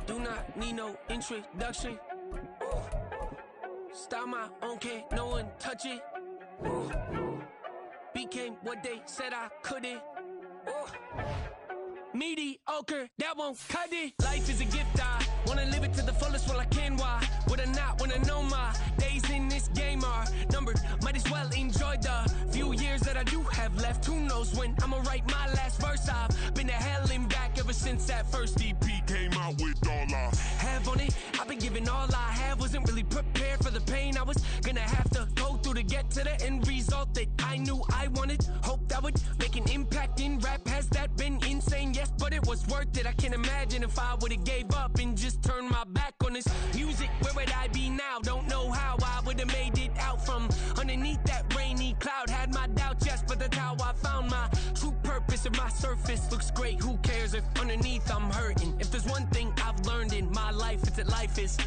Do not need no introduction. Style my own, can't no one touch it. Became what they said I couldn't. Mediocre, that won't cut it. Life is a gift, I wanna live it to the fullest while I can. Why would I not wanna know my days in this game are numbered? Might as well enjoy the few years that I do have left. Who knows when I'ma write my last verse? I've been to hell and back ever since that first EP came out with all I have on it. I've been giving all I have, wasn't really prepared for the pain I was gonna have to go through to get to the end result that I knew I wanted. Hoped I would make an impact in rap. Has that been insane? Yes, but it was worth it. I can't imagine if I would've gave up and just turned my back on this music. Where would I be now? Don't know how I would've made it out from underneath that rainy cloud. Had my doubts, yes, but that's how I found my true purpose. If my surface looks great, who cares if underneath I'm hurting? If there's one thing I've learned in my life, it's that life is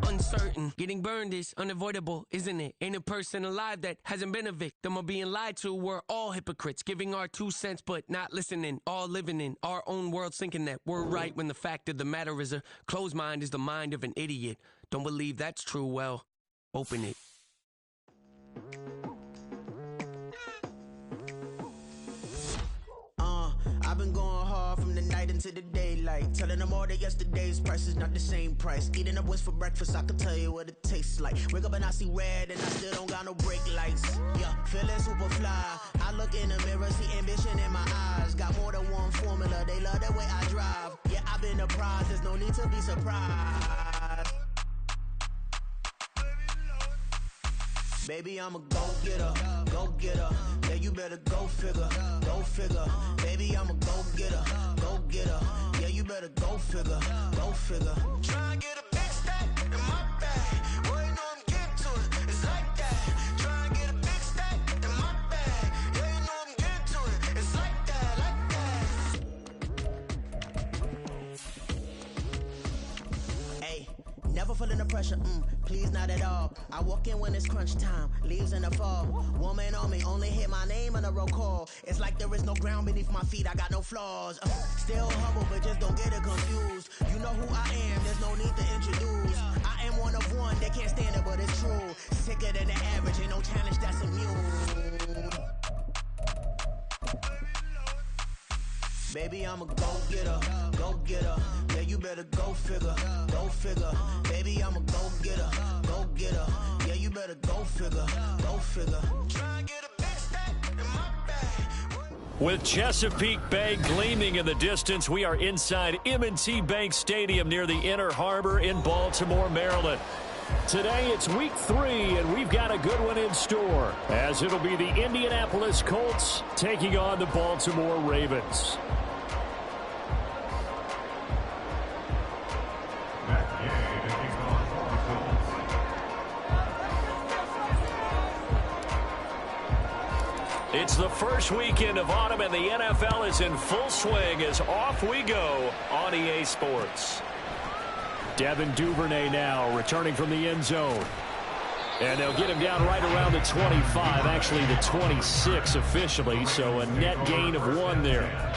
uncertain. Getting burned is unavoidable, isn't it? Ain't a person alive that hasn't been a victim of being lied to. We're all hypocrites, giving our 2 cents but not listening. All living in our own world, thinking that we're right when the fact of the matter is a closed mind is the mind of an idiot. Don't believe that's true? Well, open it. I've been going hard from the night into the daylight, telling them all that yesterday's price is not the same price. Eating up wings for breakfast, I can tell you what it tastes like. Wake up and I see red and I still don't got no brake lights. Yeah, feeling super fly. I look in the mirror, see ambition in my eyes. Got more than one formula, they love the way I drive. Yeah, I've been a prize, there's no need to be surprised. Baby, I'm a go-getter, go-getter. Yeah, you better go figure, go figure. Baby, I'm a go-getter, go-getter. Yeah, you better go figure, go figure. Try and get a big stack in my bag. Boy, you know I'm getting to it, it's like that. Try and get a big stack in my bag. Yeah, you know I'm getting to it, it's like that, like that. Hey, never feeling the pressure, please not at all. I walk in when it's crunch time, leaves in the fall. Woman on me, only hit my name on a roll call. It's like there is no ground beneath my feet, I got no flaws. Still humble, but just don't get it confused. You know who I am, there's no need to introduce. I am one of one, they can't stand it, but it's true. Sicker than the average, ain't no challenge that's immune. Baby, I'm a go-getter, go-getter. Yeah, you better go figure, go figure. Baby, I'm a go-getter, go-getter. Yeah, you better go figure, go figure. Try and get a big stack in my bag. With Chesapeake Bay gleaming in the distance, we are inside M&T Bank Stadium near the Inner Harbor in Baltimore, Maryland. Today it's week 3, and we've got a good one in store, as it'll be the Indianapolis Colts taking on the Baltimore Ravens. It's the first weekend of autumn, and the NFL is in full swing as off we go on EA Sports. Devin Duvernay now returning from the end zone. And they'll get him down right around the 25, actually the 26 officially, so a net gain of 1 there.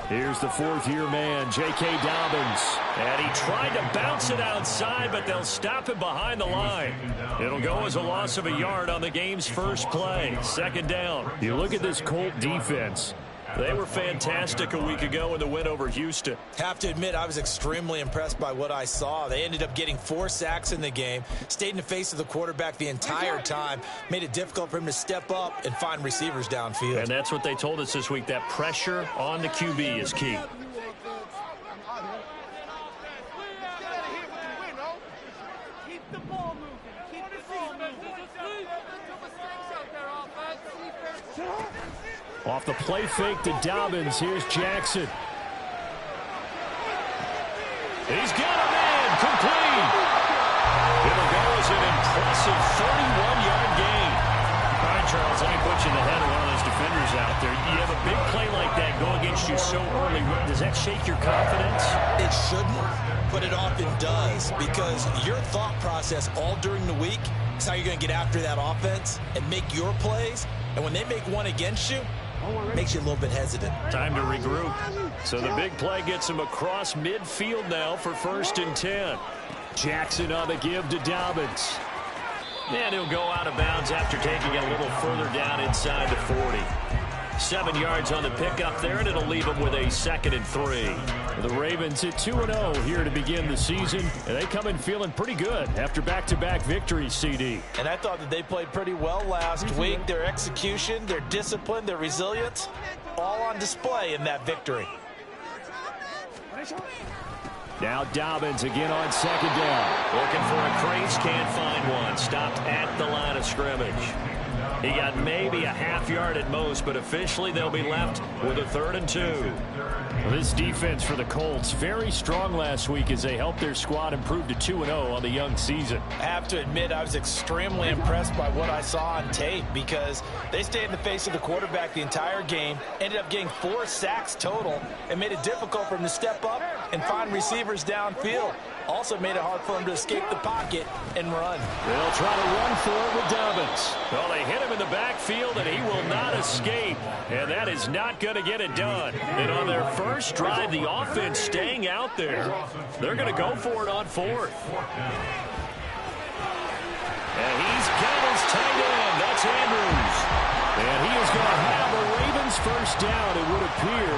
Here's the 4th-year man, J.K. Dobbins. And he tried to bounce it outside, but they'll stop him behind the line. It'll go as a loss of a yard on the game's first play. 2nd down. You look at this Colt defense. They were fantastic a week ago in the win over Houston. Have to admit, I was extremely impressed by what I saw. They ended up getting 4 sacks in the game, stayed in the face of the quarterback the entire time, made it difficult for him to step up and find receivers downfield. And that's what they told us this week, that pressure on the QB is key. Keep the ball moving. Keep the ball moving. Off the play fake to Dobbins, here's Jackson. He's got a man, complete. It'll go as an impressive 31-yard gain. All right, Charles, let me put you in the head of one of those defenders out there. You have a big play like that go against you so early. Does that shake your confidence? It shouldn't, but it often does, because your thought process all during the week is how you're going to get after that offense and make your plays. And when they make one against you, it makes you a little bit hesitant. Time to regroup. So the big play gets him across midfield now for 1st and 10. Jackson on the give to Dobbins. And he'll go out of bounds after taking it a little further down inside the 40. 7 yards on the pickup there, and it'll leave him with a 2nd and 3. The Ravens at 2-0 here to begin the season, and they come in feeling pretty good after back-to-back victories, CD. And I thought that they played pretty well last week. Their execution, their discipline, their resilience, all on display in that victory. Now Dobbins again on 2nd down. Looking for a crease, can't find one. Stopped at the line of scrimmage. He got maybe a half yard at most, but officially they'll be left with a 3rd and 2. Well, this defense for the Colts, very strong last week as they helped their squad improve to 2-0 on the young season. I have to admit, I was extremely impressed by what I saw on tape, because they stayed in the face of the quarterback the entire game, ended up getting 4 sacks total, and made it difficult for him to step up and find receivers downfield. Also made it hard for him to escape the pocket and run. They'll try to run for it with Dobbins. Well, they hit him in the backfield, and he will not escape. And that is not going to get it done. And on their first drive, the offense staying out there. They're going to go for it on 4th. And he's got his tight end. That's Andrews. And he is going to have a Ravens 1st down, it would appear.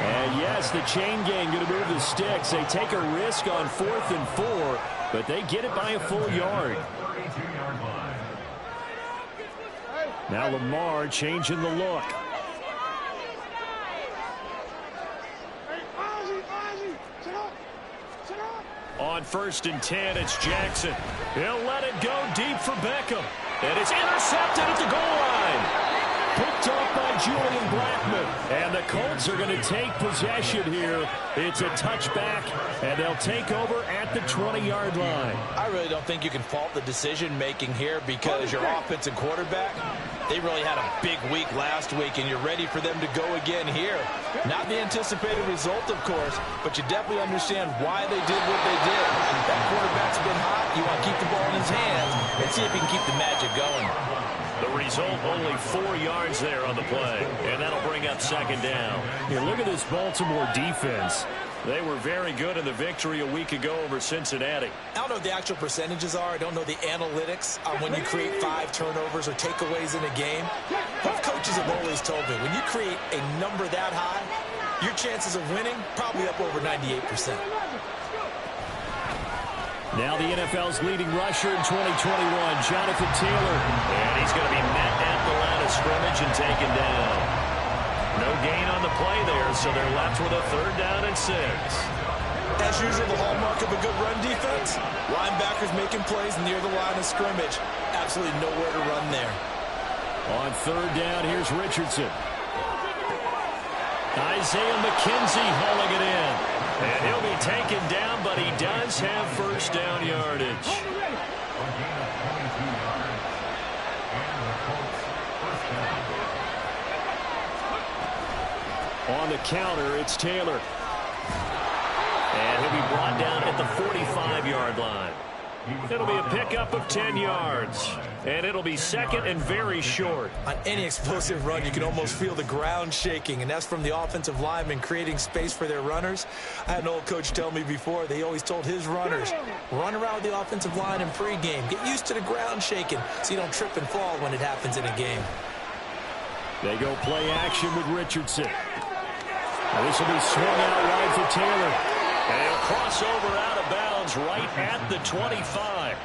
And yes, the chain gang going to move the sticks. They take a risk on 4th and 4, but they get it by a full yard. Now Lamar changing the look. On 1st and 10, it's Jackson. He'll let it go deep for Beckham. And it's intercepted at the goal line. Picked off by Julian Blackman. And the Colts are going to take possession here. It's a touchback, and they'll take over at the 20-yard line. I really don't think you can fault the decision-making here, because your offensive quarterback, they really had a big week last week, and you're ready for them to go again here. Not the anticipated result, of course, but you definitely understand why they did what they did. That quarterback's been hot. You want to keep the ball in his hands and see if he can keep the magic going. The result, only 4 yards there on the play, and that'll bring up 2nd down. Here, look at this Baltimore defense. They were very good in the victory a week ago over Cincinnati. I don't know what the actual percentages are. I don't know the analytics on when you create 5 turnovers or takeaways in a game. But coaches have always told me, when you create a number that high, your chances of winning probably up over 98%. Now the NFL's leading rusher in 2021, Jonathan Taylor. And he's going to be met at the line of scrimmage and taken down. No gain on the play there, so they're left with a 3rd down and 6. As usual, the hallmark of a good run defense, linebackers making plays near the line of scrimmage. Absolutely nowhere to run there. On 3rd down, here's Richardson. Isaiah McKenzie hauling it in. And he'll be taken down, but he does have 1st down yardage. On the counter, it's Taylor. And he'll be brought down at the 45-yard line. It'll be a pickup of 10 yards. And it'll be 2nd and very short. On any explosive run, you can almost feel the ground shaking, and that's from the offensive linemen creating space for their runners. I had an old coach tell me before, they always told his runners, run around with the offensive line in pregame. Get used to the ground shaking so you don't trip and fall when it happens in a game. They go play action with Richardson. Now this will be swung out wide for Taylor. And he'll cross over out of bounds right at the 25.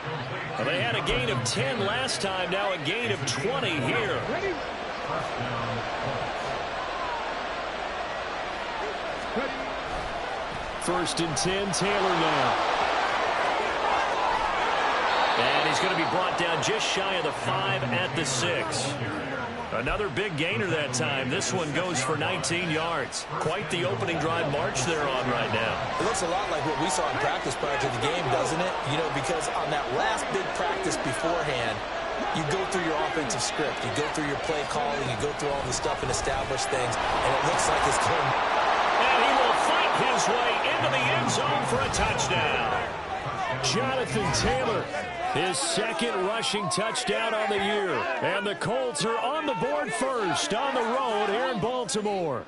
Well, they had a gain of 10 last time, now a gain of 20 here. First and 10, Taylor now. And he's going to be brought down just shy of the 5 at the 6. Another big gainer that time. This one goes for 19 yards. Quite the opening drive march they're on right now. It looks a lot like what we saw in practice prior to the game, doesn't it? You know, because on that last big practice beforehand, you go through your offensive script. You go through your play calling. You go through all the stuff and establish things. And it looks like it's going. And he will fight his way into the end zone for a touchdown. Jonathan Taylor, his second rushing touchdown on the year. And the Colts are on the board first on the road here in Baltimore.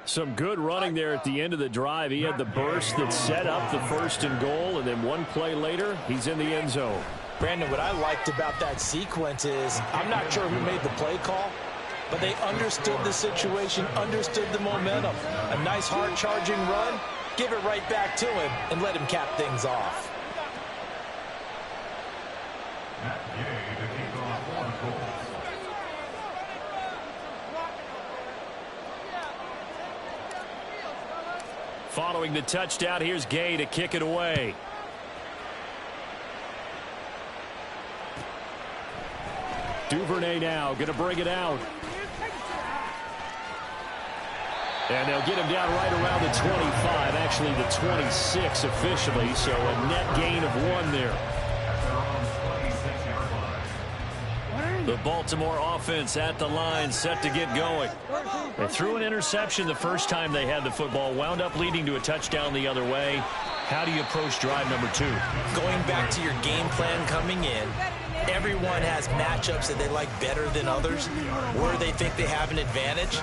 Some good running there at the end of the drive. He had the burst that set up the 1st and goal, and then one play later, he's in the end zone. Brandon, what I liked about that sequence is I'm not sure who made the play call, but they understood the situation, understood the momentum. A nice hard-charging run, give it right back to him, and let him cap things off. Following the touchdown, here's Gay to kick it away. Duvernay now going to bring it out. And they'll get him down right around the 25, actually the 26 officially, so a net gain of 1 there. The Baltimore offense at the line, set to get going. They threw an interception the first time they had the football, wound up leading to a touchdown the other way. How do you approach drive number 2? Going back to your game plan coming in, everyone has matchups that they like better than others, where they think they have an advantage.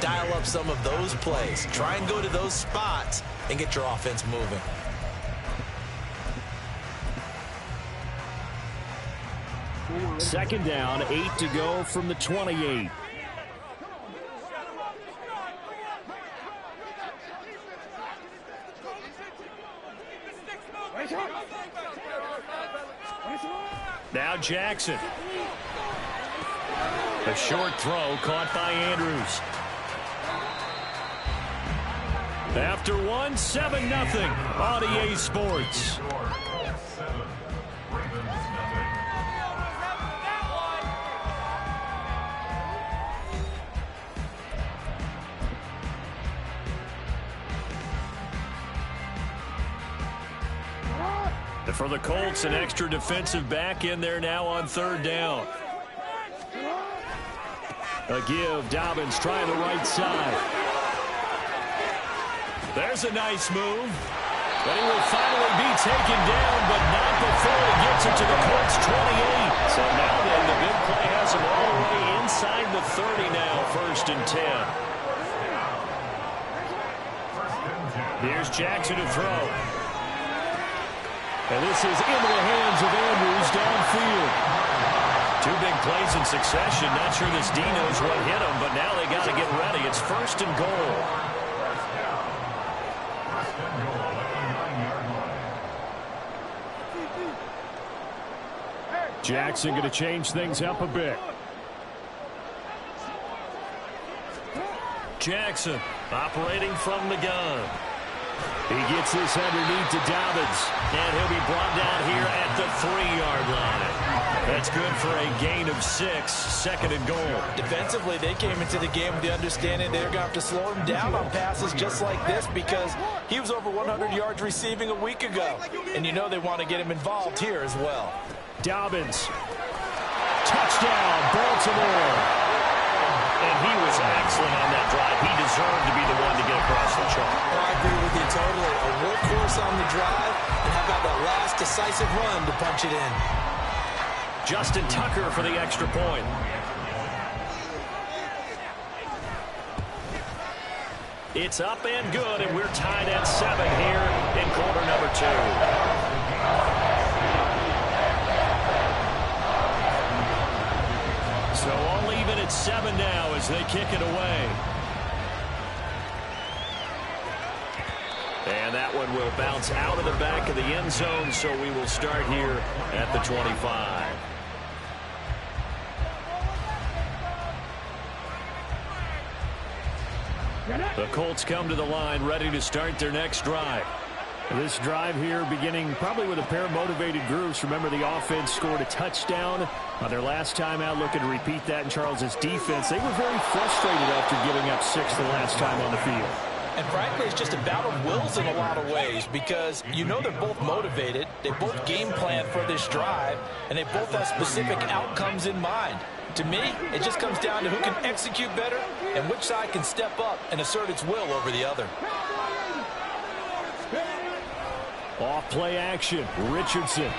Dial up some of those plays. Try and go to those spots and get your offense moving. Second down, 8 to go from the 28. Now Jackson. A short throw caught by Andrews. After 1, 7-0 on EA Sports. For the Colts, an extra defensive back in there now on 3rd down. A give, Dobbins trying the right side. There's a nice move. But he will finally be taken down, but not before he gets it to the Colts 28. So now then, the big play has him all the way inside the 30 now, 1st and 10. Here's Jackson to throw. And this is into the hands of Andrews downfield. 2 big plays in succession. Not sure this D knows what hit him, but now they got to get ready. It's 1st and goal. Jackson going to change things up a bit. Jackson operating from the gun. He gets this underneath to Dobbins, and he'll be brought down here at the 3-yard line. That's good for a gain of 6, 2nd and goal. Defensively, they came into the game with the understanding they're going to have to slow him down on passes just like this because he was over 100 yards receiving a week ago. And you know they want to get him involved here as well. Dobbins. Touchdown, Baltimore. And he was excellent on that drive. He deserved to be the one to get across the chalk. I agree with you totally. A workhorse on the drive, and how about that last decisive run to punch it in? Justin Tucker for the extra point. It's up and good, and we're tied at 7 here in quarter number 2. So all even at 7 now as they kick it away. And that one will bounce out of the back of the end zone, so we will start here at the 25. The Colts come to the line ready to start their next drive. This drive here beginning probably with a pair of motivated groups. Remember, the offense scored a touchdown on their last time out. Looking to repeat that in Charles's defense. They were very frustrated after giving up 6 the last time on the field. And frankly, it's just a battle of wills in a lot of ways because you know they're both motivated. They both game plan for this drive, and they both have specific outcomes in mind. To me, it just comes down to who can execute better and which side can step up and assert its will over the other. Off play action. Richardson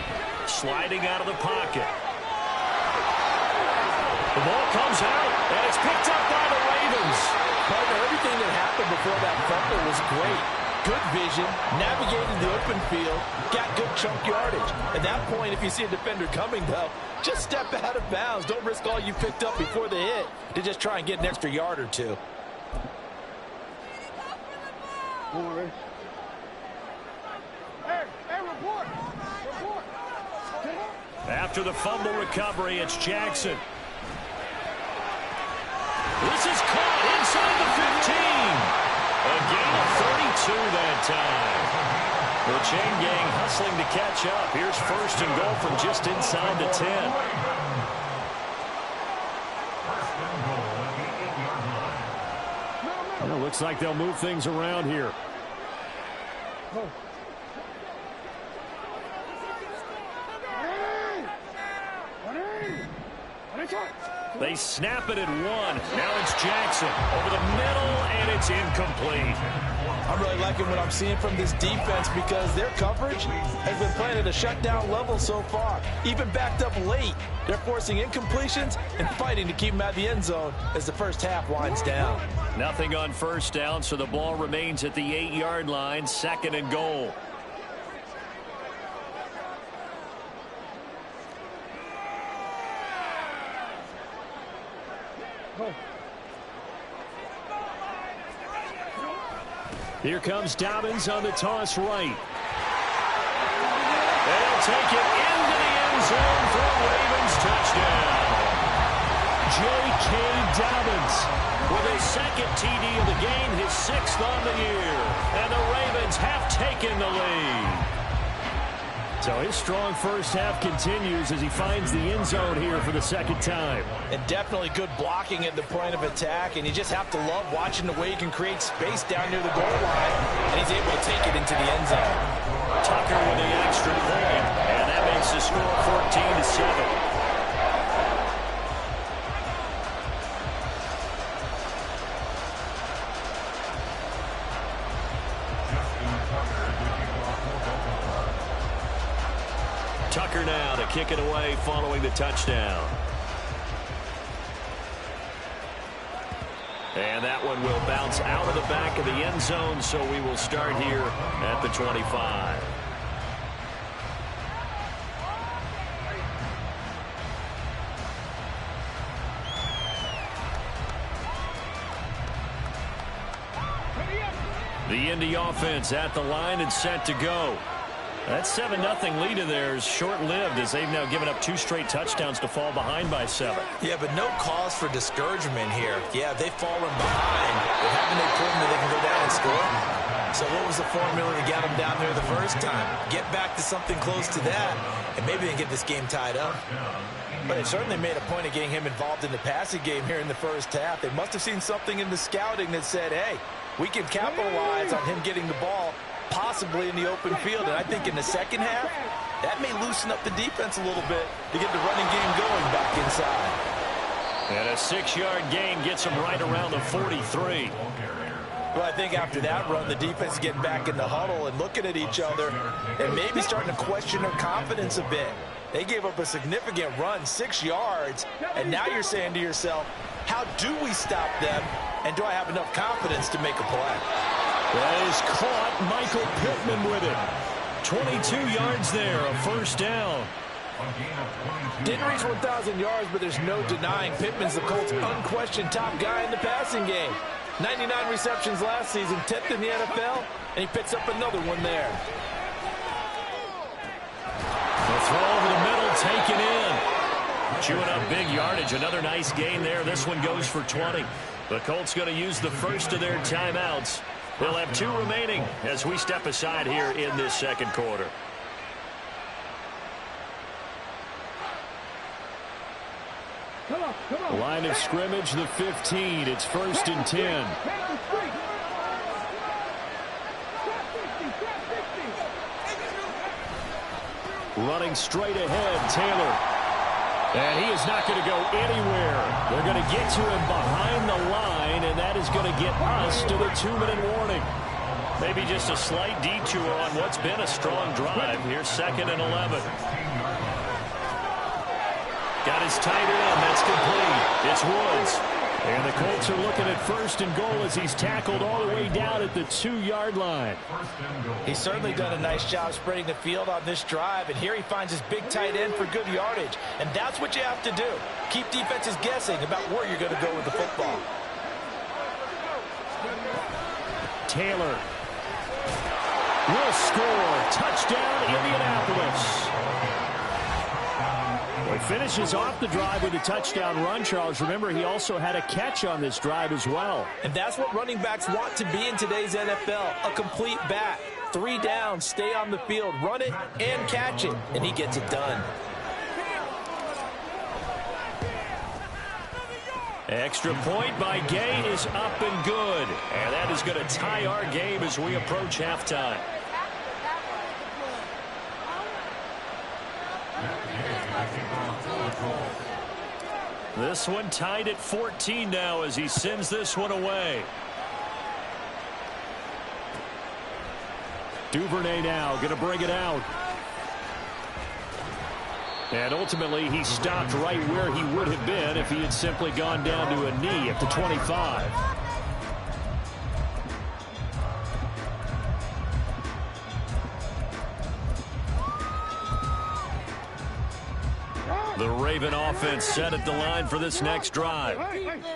sliding out of the pocket. The ball comes out, and it's picked up by the Ravens. Partner, everything that happened before that fumble was great. Good vision, navigated the open field, got good chunk yardage. At that point, if you see a defender coming, though, just step out of bounds. Don't risk all you picked up before the hit to just try and get an extra yard or two. After the fumble recovery, it's Jackson. This is caught inside the 15. A gain of 32 that time. The chain gang hustling to catch up. Here's 1st and goal from just inside the 10. Well, looks like they'll move things around here. They snap it at 1. Now it's Jackson over the middle, and it's incomplete. I'm really liking what I'm seeing from this defense because their coverage has been playing at a shutdown level so far. Even backed up late, they're forcing incompletions and fighting to keep them out of the end zone as the first half winds down. Nothing on 1st down, so the ball remains at the 8-yard line. 2nd and goal. Here comes Dobbins on the toss right. They'll take it into the end zone for a Ravens touchdown. J.K. Dobbins with his 2nd TD of the game, his 6th on the year. And the Ravens have taken the lead. So his strong first half continues as he finds the end zone here for the 2nd time. And definitely good blocking at the point of attack, and you just have to love watching the way he can create space down near the goal line, and he's able to take it into the end zone. Tucker with the extra point, and that makes the score 14-7. Tucker now to kick it away following the touchdown. And that one will bounce out of the back of the end zone, so we will start here at the 25. The Indy offense at the line and set to go. That 7-0 lead of theirs short-lived as they've now given up 2 straight touchdowns to fall behind by 7. Yeah, but no cause for discouragement here. Yeah, they've fallen behind, but haven't they proven that they can go down and score? So what was the formula to get them down there the first time? Get back to something close to that, and maybe they can get this game tied up. But they certainly made a point of getting him involved in the passing game here in the first half. They must have seen something in the scouting that said, hey, we can capitalize on him getting the ball possibly in the open field. And I think in the second half, that may loosen up the defense a little bit to get the running game going back inside. And a 6-yard gain gets them right around the 43. Well, I think after that run, the defense is getting back in the huddle and looking at each other and maybe starting to question their confidence a bit. They gave up a significant run, 6 yards, and now you're saying to yourself, how do we stop them, and do I have enough confidence to make a play? That is caught. Michael Pittman with it. 22 yards there, a 1st down. Didn't reach 1,000 yards, but there's no denying Pittman's the Colts' unquestioned top guy in the passing game. 99 receptions last season, 10th in the NFL, and he picks up another one there. The throw over the middle, taken in. Chewing up big yardage. Another nice gain there. This one goes for 20. The Colts going to use the first of their timeouts They'll have 2 remaining as we step aside here in this second quarter. Line of scrimmage, the 15. It's 1st and 10. Running straight ahead, Taylor. And he is not going to go anywhere. They're going to get to him behind the line, and that is going to get us to the 2-minute warning. Maybe just a slight detour on what's been a strong drive. Here's 2nd and 11. Got his tight end. That's complete. It's Woods. And the Colts are looking at 1st and goal as he's tackled all the way down at the 2-yard line. He's certainly done a nice job spreading the field on this drive, and here he finds his big tight end for good yardage. And that's what you have to do. Keep defenses guessing about where you're going to go with the football. Taylor will score. Touchdown, Indianapolis. Well, he finishes off the drive with a touchdown run, Charles. Remember, he also had a catch on this drive as well. And that's what running backs want to be in today's NFL, a complete back. 3 down, stay on the field, run it and catch it, and he gets it done. Extra point by Gay is up and good. And that is going to tie our game as we approach halftime. This one tied at 14 now as he sends this one away. Duvernay now going to bring it out. And ultimately he stopped right where he would have been if he had simply gone down to a knee at the 25. The Raven offense set at the line for this next drive.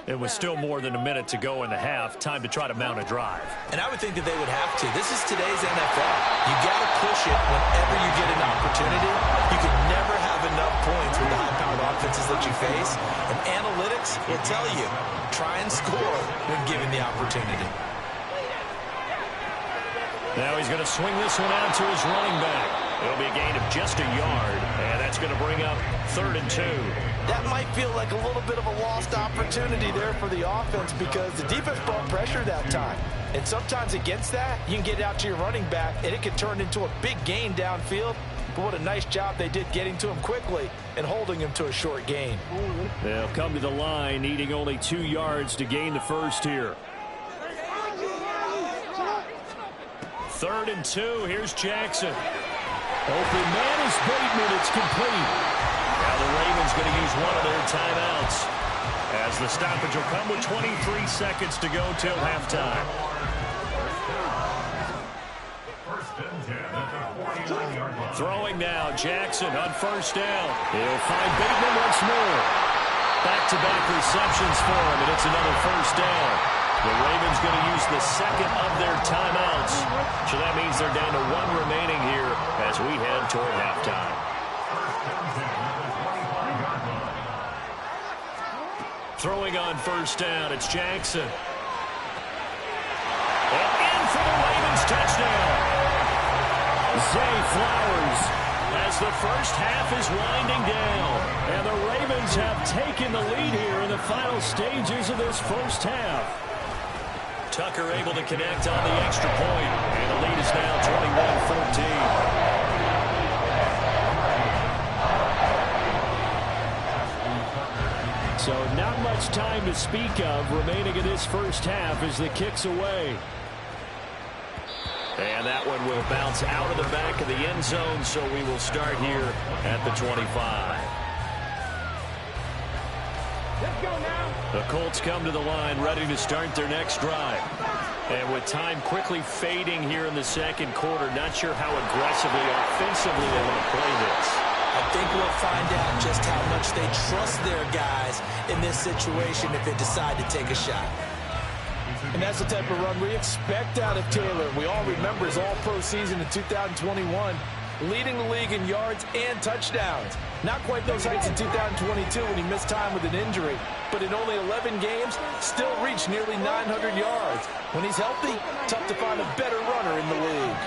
It was still more than a minute to go in the half. Time to try to mount a drive. And I would think that they would have to. This is today's NFL. You got to push it whenever you get an opportunity. You can never have enough points with the high-powered offenses that you face. And analytics will tell you, try and score when given the opportunity. Now he's going to swing this one out to his running back. It'll be a gain of just a yard, and that's going to bring up 3rd and 2. That might feel like a little bit of a lost opportunity there for the offense because the defense brought pressure that time. And sometimes against that, you can get out to your running back, and it can turn into a big gain downfield. But what a nice job they did getting to him quickly and holding him to a short gain. They'll come to the line, needing only 2 yards to gain the first here. 3rd and 2. Here's Jackson. Open man is Bateman. It's complete. Now the Ravens going to use one of their timeouts as the stoppage will come with 23 seconds to go till halftime. Throwing now, Jackson on 1st down. He'll find Bateman once more. Back-to-back receptions for him, and it's another 1st down. The Ravens going to use the 2nd of their timeouts. So that means they're down to 1 remaining here as we head toward halftime. Throwing on 1st down, it's Jackson. And in for the Ravens touchdown. Zay Flowers. As the first half is winding down. And the Ravens have taken the lead here in the final stages of this first half. Tucker able to connect on the extra point, and the lead is now 21-14. So not much time to speak of remaining in this first half as the kick's away. And that one will bounce out of the back of the end zone, so we will start here at the 25. Let's go now. The Colts come to the line ready to start their next drive. And with time quickly fading here in the second quarter, not sure how aggressively, offensively they want to play this. I think we'll find out just how much they trust their guys in this situation if they decide to take a shot. And that's the type of run we expect out of Taylor. We all remember his all-pro season in 2021, leading the league in yards and touchdowns. Not quite those heights in 2022 when he missed time with an injury, but in only 11 games, still reached nearly 900 yards. When he's healthy, tough to find a better runner in the league.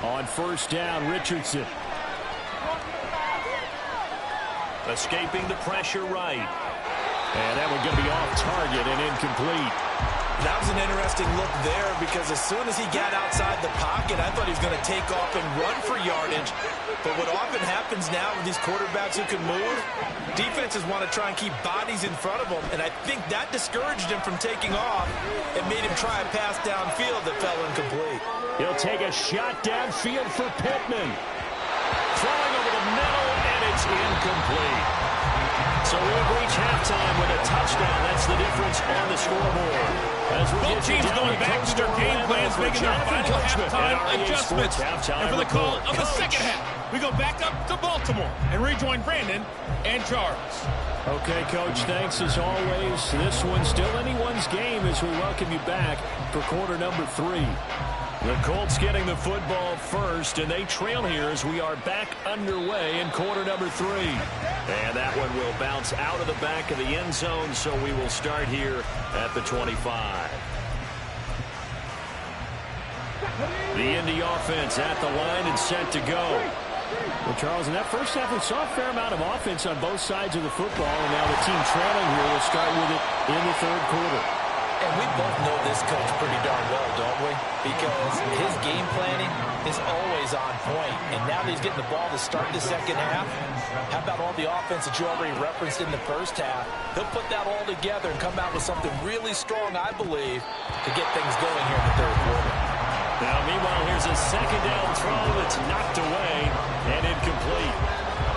On first down, Richardson. Escaping the pressure right. And that one going to be off target and incomplete. That was an interesting look there because as soon as he got outside the pocket, I thought he was going to take off and run for yardage. But what often happens now with these quarterbacks who can move, defenses want to try and keep bodies in front of them, and I think that discouraged him from taking off and made him try a pass downfield that fell incomplete. He'll take a shot downfield for Pittman. Throwing over the middle, and it's incomplete. So we'll reach halftime with a touchdown. That's the difference on the scoreboard. Both teams going back to their game plans, making their final halftime adjustments. And for the call of the second half, we go back up to Baltimore and rejoin Brandon and Charles. Okay, Coach, thanks as always. This one's still anyone's game as we welcome you back for quarter number 3. The Colts getting the football first, and they trail here as we are back underway in quarter number 3. And that one will bounce out of the back of the end zone, so we will start here at the 25. The Indy offense at the line and set to go. Well, Charles, in that first half, we saw a fair amount of offense on both sides of the football, and now the team trailing here will start with it in the third quarter. And we both know this coach pretty darn well, don't we? Because his game planning is always on point. And now that he's getting the ball to start the second half, how about all the offense that you already referenced in the first half? He'll put that all together and come out with something really strong, I believe, to get things going here in the third quarter. Now, meanwhile, here's a second down throw that's knocked away and incomplete.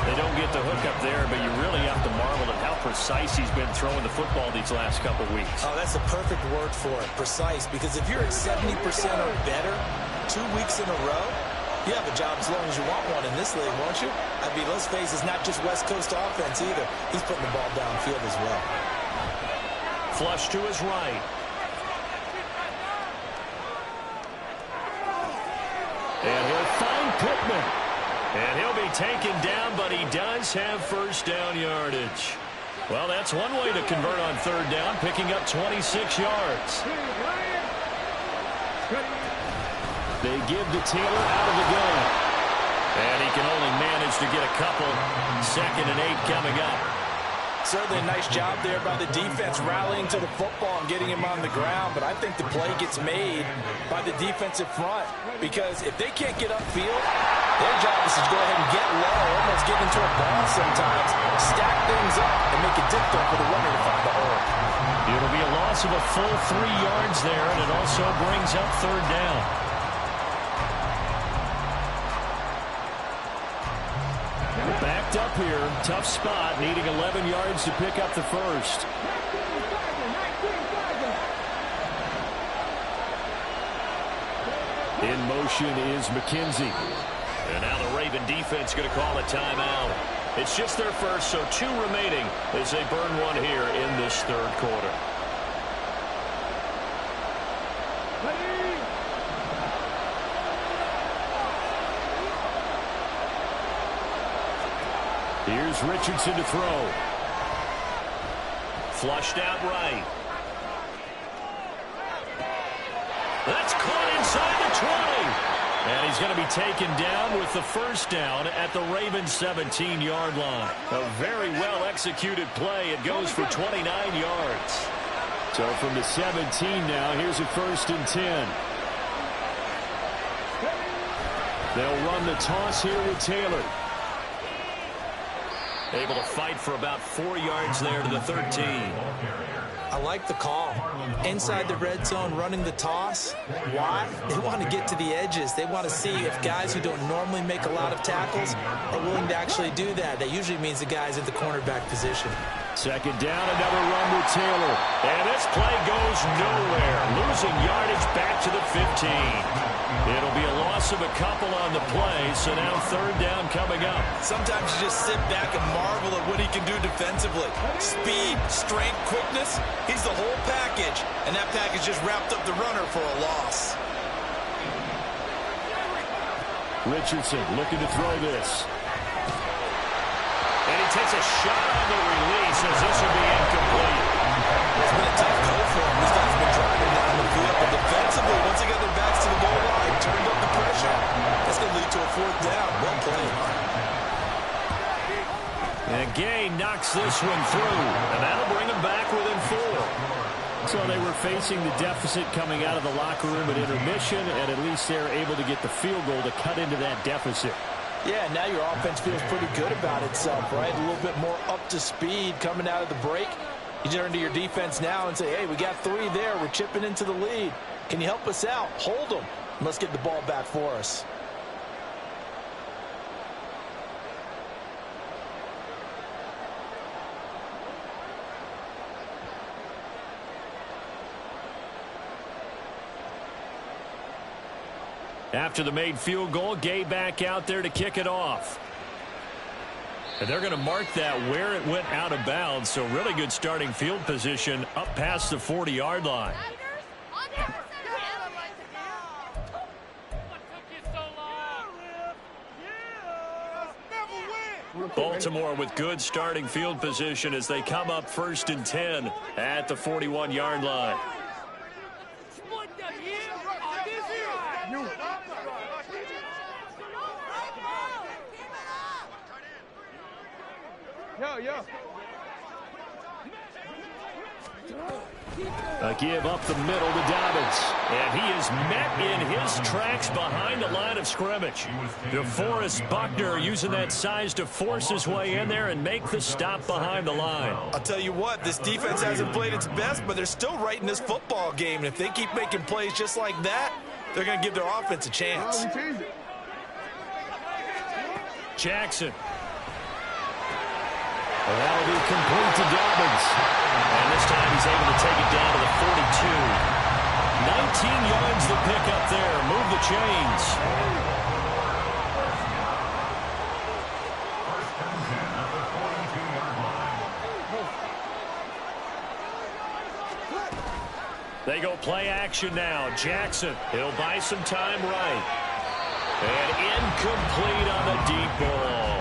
They don't get the hook up there, but you really have to marvel at how precise he's been throwing the football these last couple weeks. Oh, that's the perfect word for it, precise, because if you're at 70% or better 2 weeks in a row, you have a job as long as you want one in this league, won't you? I mean, let's face it, it's not just West Coast offense either. He's putting the ball downfield as well. Flush to his right. And he'll find Pittman. And he'll be taken down, but he does have first down yardage. Well, that's one way to convert on third down, picking up 26 yards. They give to Taylor out of the gun. And he can only manage to get a couple. 2nd and 8 coming up. Certainly a nice job there by the defense rallying to the football and getting him on the ground, but I think the play gets made by the defensive front because if they can't get upfield, their job is to go ahead and get low, almost get into a ball sometimes, stack things up, and make it difficult for the runner to find the hole. It'll be a loss of a full 3 yards there, and it also brings up third down. Backed up here, tough spot, needing 11 yards to pick up the first. In motion is McKenzie. And now the Raven defense going to call a timeout. It's just their first, so 2 remaining as they burn one here in this third quarter. Here's Richardson to throw. Flushed out right. That's caught inside the 20. And he's going to be taken down with the first down at the Ravens' 17-yard line. A very well-executed play. It goes for 29 yards. So from the 17 now, here's a 1st and 10. They'll run the toss here with Taylor. Able to fight for about 4 yards there to the 13. I like the call. Inside the red zone, running the toss. Why? They want to get to the edges. They want to see if guys who don't normally make a lot of tackles are willing to actually do that. That usually means the guys at the cornerback position. 2nd down, another run with Taylor. And this play goes nowhere. Losing yardage back to the 15. It'll be a loss of a couple on the play, so now 3rd down coming up. Sometimes you just sit back and marvel at what he can do defensively. Speed, strength, quickness, he's the whole package. And that package just wrapped up the runner for a loss. Richardson looking to throw this. takes a shot on the release as this will be incomplete. It's been a tough go for him. These guys have been driving down the field, but defensively, once they got their backs to the goal line, turned up the pressure. That's going to lead to a 4th down. Well played. And Gay knocks this one through, and that'll bring him back within 4. So they were facing the deficit coming out of the locker room at intermission, and at least they're able to get the field goal to cut into that deficit. Yeah, now your offense feels pretty good about itself, right? A little bit more up to speed coming out of the break. You turn to your defense now and say, hey, we got 3 there. We're chipping into the lead. Can you help us out? Hold them. And let's get the ball back for us. After the made field goal, Gay back out there to kick it off. And they're going to mark that where it went out of bounds, so really good starting field position up past the 40-yard line. Baltimore with good starting field position as they come up 1st and 10 at the 41-yard line. A give up the middle to Dobbins. And he is met in his tracks behind the line of scrimmage. DeForest Buckner using that size to force his way in there and make the stop behind the line. I'll tell you what, this defense hasn't played its best, but they're still right in this football game. And if they keep making plays just like that, they're going to give their offense a chance. Jackson. Well, that'll be complete to Dobbins. And this time he's able to take it down to the 42. 19 yards to pick up there. Move the chains. They go play action now. Jackson, he'll buy some time right. And incomplete on the deep ball.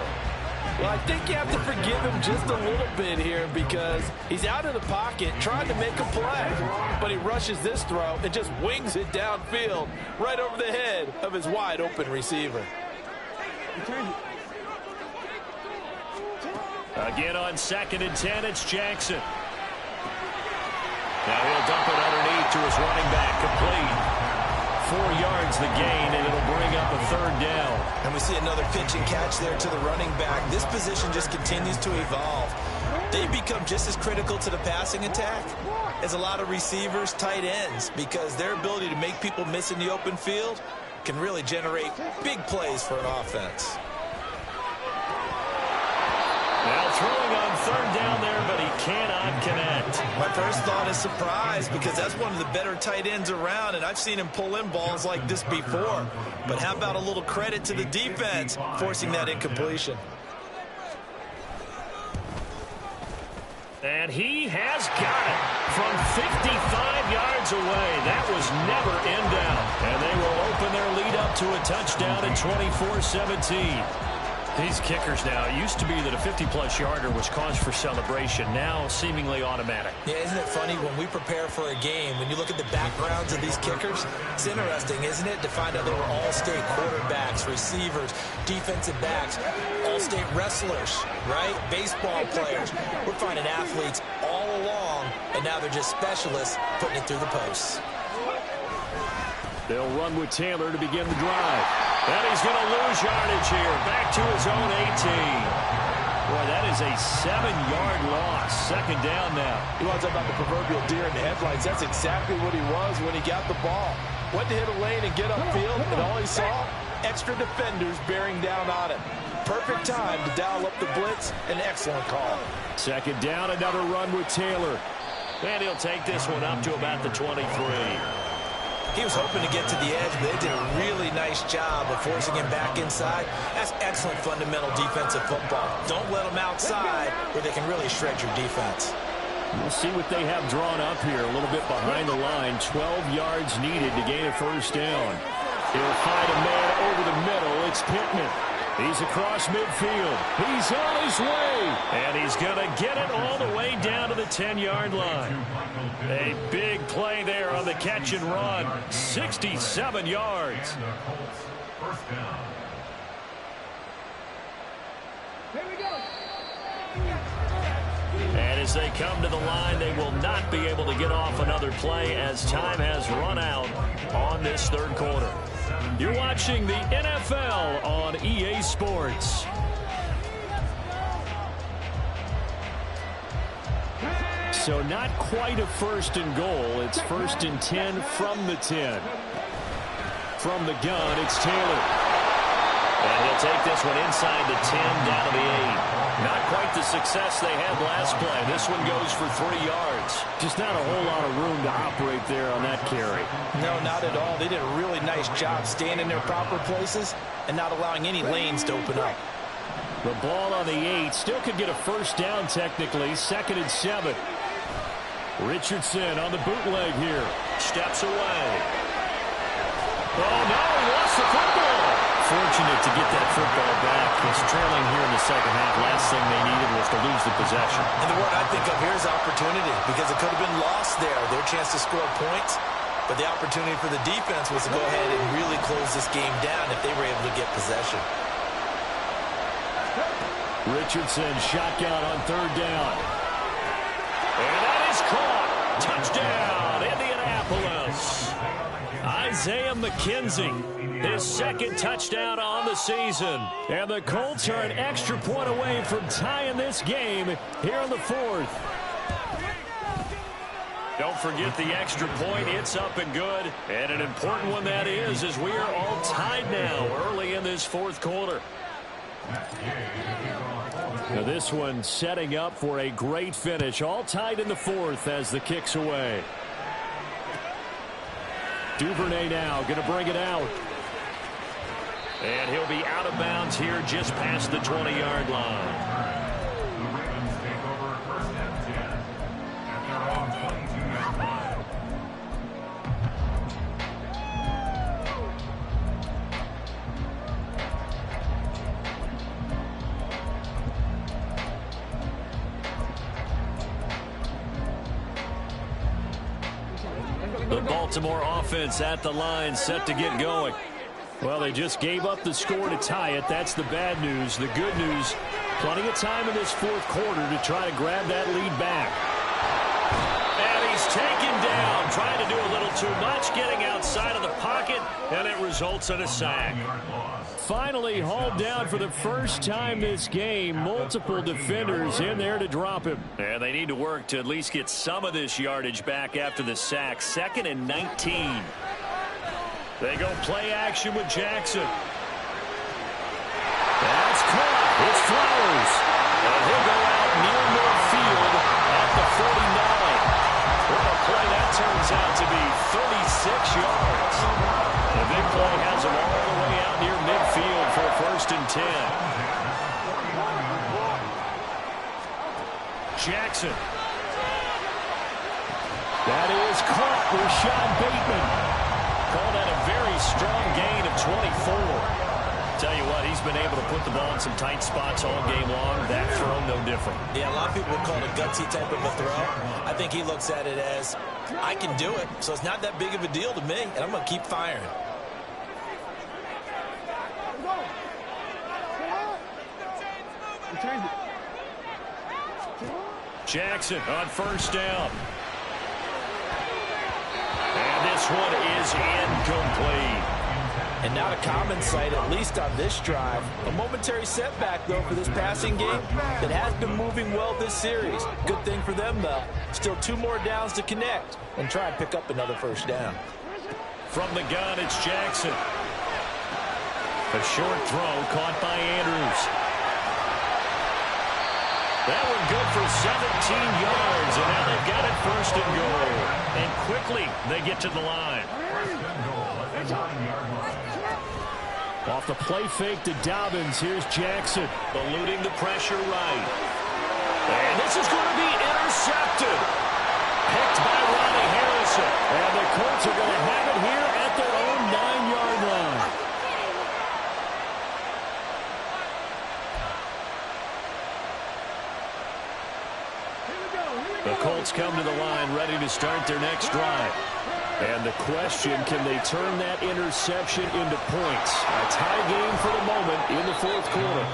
Well, I think you have to forgive him just a little bit here because he's out of the pocket trying to make a play. But he rushes this throw and just wings it downfield right over the head of his wide-open receiver. Again on 2nd and 10, it's Jackson. Now he'll dump it underneath to his running back, complete. 4 yards the gain, and it'll bring up a 3rd down. And we see another pitch and catch there to the running back. This position just continues to evolve. They become just as critical to the passing attack as a lot of receivers, tight ends, because their ability to make people miss in the open field can really generate big plays for an offense. Now throwing on 3rd down there, but he cannot connect. My first thought is surprise because that's one of the better tight ends around, and I've seen him pull in balls like this before. But how about a little credit to the defense forcing that incompletion? And he has got it from 55 yards away. That was never in doubt. And they will open their lead up to a touchdown at 24-17. These kickers now, it used to be that a 50-plus yarder was cause for celebration. Now seemingly automatic. Yeah, isn't it funny when we prepare for a game, when you look at the backgrounds of these kickers, it's interesting, isn't it, to find out they were all-state quarterbacks, receivers, defensive backs, all-state wrestlers, right? Baseball players. We're finding athletes all along, and now they're just specialists putting it through the posts. They'll run with Taylor to begin the drive. And he's going to lose yardage here. Back to his own 18. Boy, that is a 7-yard loss. 2nd down now. You want to talk about the proverbial deer in the headlights? That's exactly what he was when he got the ball. Went to hit a lane and get upfield, and all he saw, extra defenders bearing down on him. Perfect time to dial up the blitz. An excellent call. 2nd down, another run with Taylor. And he'll take this one up to about the 23. He was hoping to get to the edge, but they did a really nice job of forcing him back inside. That's excellent fundamental defensive football. Don't let them outside where they can really shred your defense. We'll see what they have drawn up here. A little bit behind the line. 12 yards needed to gain a 1st down. He'll find a man over the middle. It's Pittman. He's across midfield. He's on his way. And he's going to get it all the way down to the 10-yard line. A big play there on the catch and run. 67 yards. And as they come to the line, they will not be able to get off another play as time has run out on this third quarter. You're watching the NFL on EA Sports. So not quite a first and goal. It's first and 10 from the 10. From the gun, it's Taylor. And he'll take this one inside the 10, down to the 8. Not quite the success they had last play. This one goes for 3 yards. Just not a whole lot of room to operate there on that carry. No, not at all. They did a really nice job staying in their proper places and not allowing any lanes to open up. The ball on the 8 still could get a first down technically. 2nd and 7. Richardson on the bootleg here. Steps away. Oh, no, he lost the football. Fortunate to get that football back. Was trailing here in the second half. Last thing they needed was to lose the possession. And the word I think of here is opportunity, because it could have been lost there. Their chance to score points, but the opportunity for the defense was to go ahead and really close this game down if they were able to get possession. Richardson shotgun on 3rd down. And that is caught. Touchdown, Indianapolis. Isaiah McKenzie, his 2nd touchdown on the season. And the Colts are an extra point away from tying this game here in the 4th. Don't forget the extra point. It's up and good. And an important one that is, as we are all tied now early in this 4th quarter. Now this one setting up for a great finish. All tied in the 4th as the kick's away. Duvernay now going to bring it out. And he'll be out of bounds here just past the 20-yard line. The Baltimore offense at the line, set to get going. Well, they just gave up the score to tie it. That's the bad news. The good news, plenty of time in this 4th quarter to try to grab that lead back. And he's taken down, trying to do a little too much, getting outside of the pocket, and it results in a sack. Finally hauled down for the first time this game. Multiple defenders in there to drop him. And they need to work to at least get some of this yardage back after the sack. 2nd and 19. They go play action with Jackson. That's caught. It's Flowers. And he'll go out near midfield at the 49. What a play that turns out to be. 36 yards. The big play has him all the way out near midfield for a 1st and 10. Jackson. That is caught with Sean Bateman. Called that a very strong gain of 24. Tell you what, he's been able to put the ball in some tight spots all game long. That throw, no different. Yeah, a lot of people would call it a gutsy type of a throw. I think he looks at it as, I can do it, so it's not that big of a deal to me, and I'm going to keep firing. Jackson on 1st down. And this one is incomplete. And not a common sight, at least on this drive. A momentary setback, though, for this passing game that has been moving well this series. Good thing for them, though. Still 2 more downs to connect and try and pick up another 1st down. From the gun, it's Jackson. A short throw caught by Andrews. That one good for 17 yards, and now they've got it 1st and goal. And quickly, they get to the line. Off the play fake to Dobbins, here's Jackson. Eluding the pressure right. And this is going to be intercepted. Picked by Ronnie Harrison. And the Colts are going to have it here at their own 9-yard line. The Colts come to the line ready to start their next drive. And the question, can they turn that interception into points? A tie game for the moment in the fourth quarter.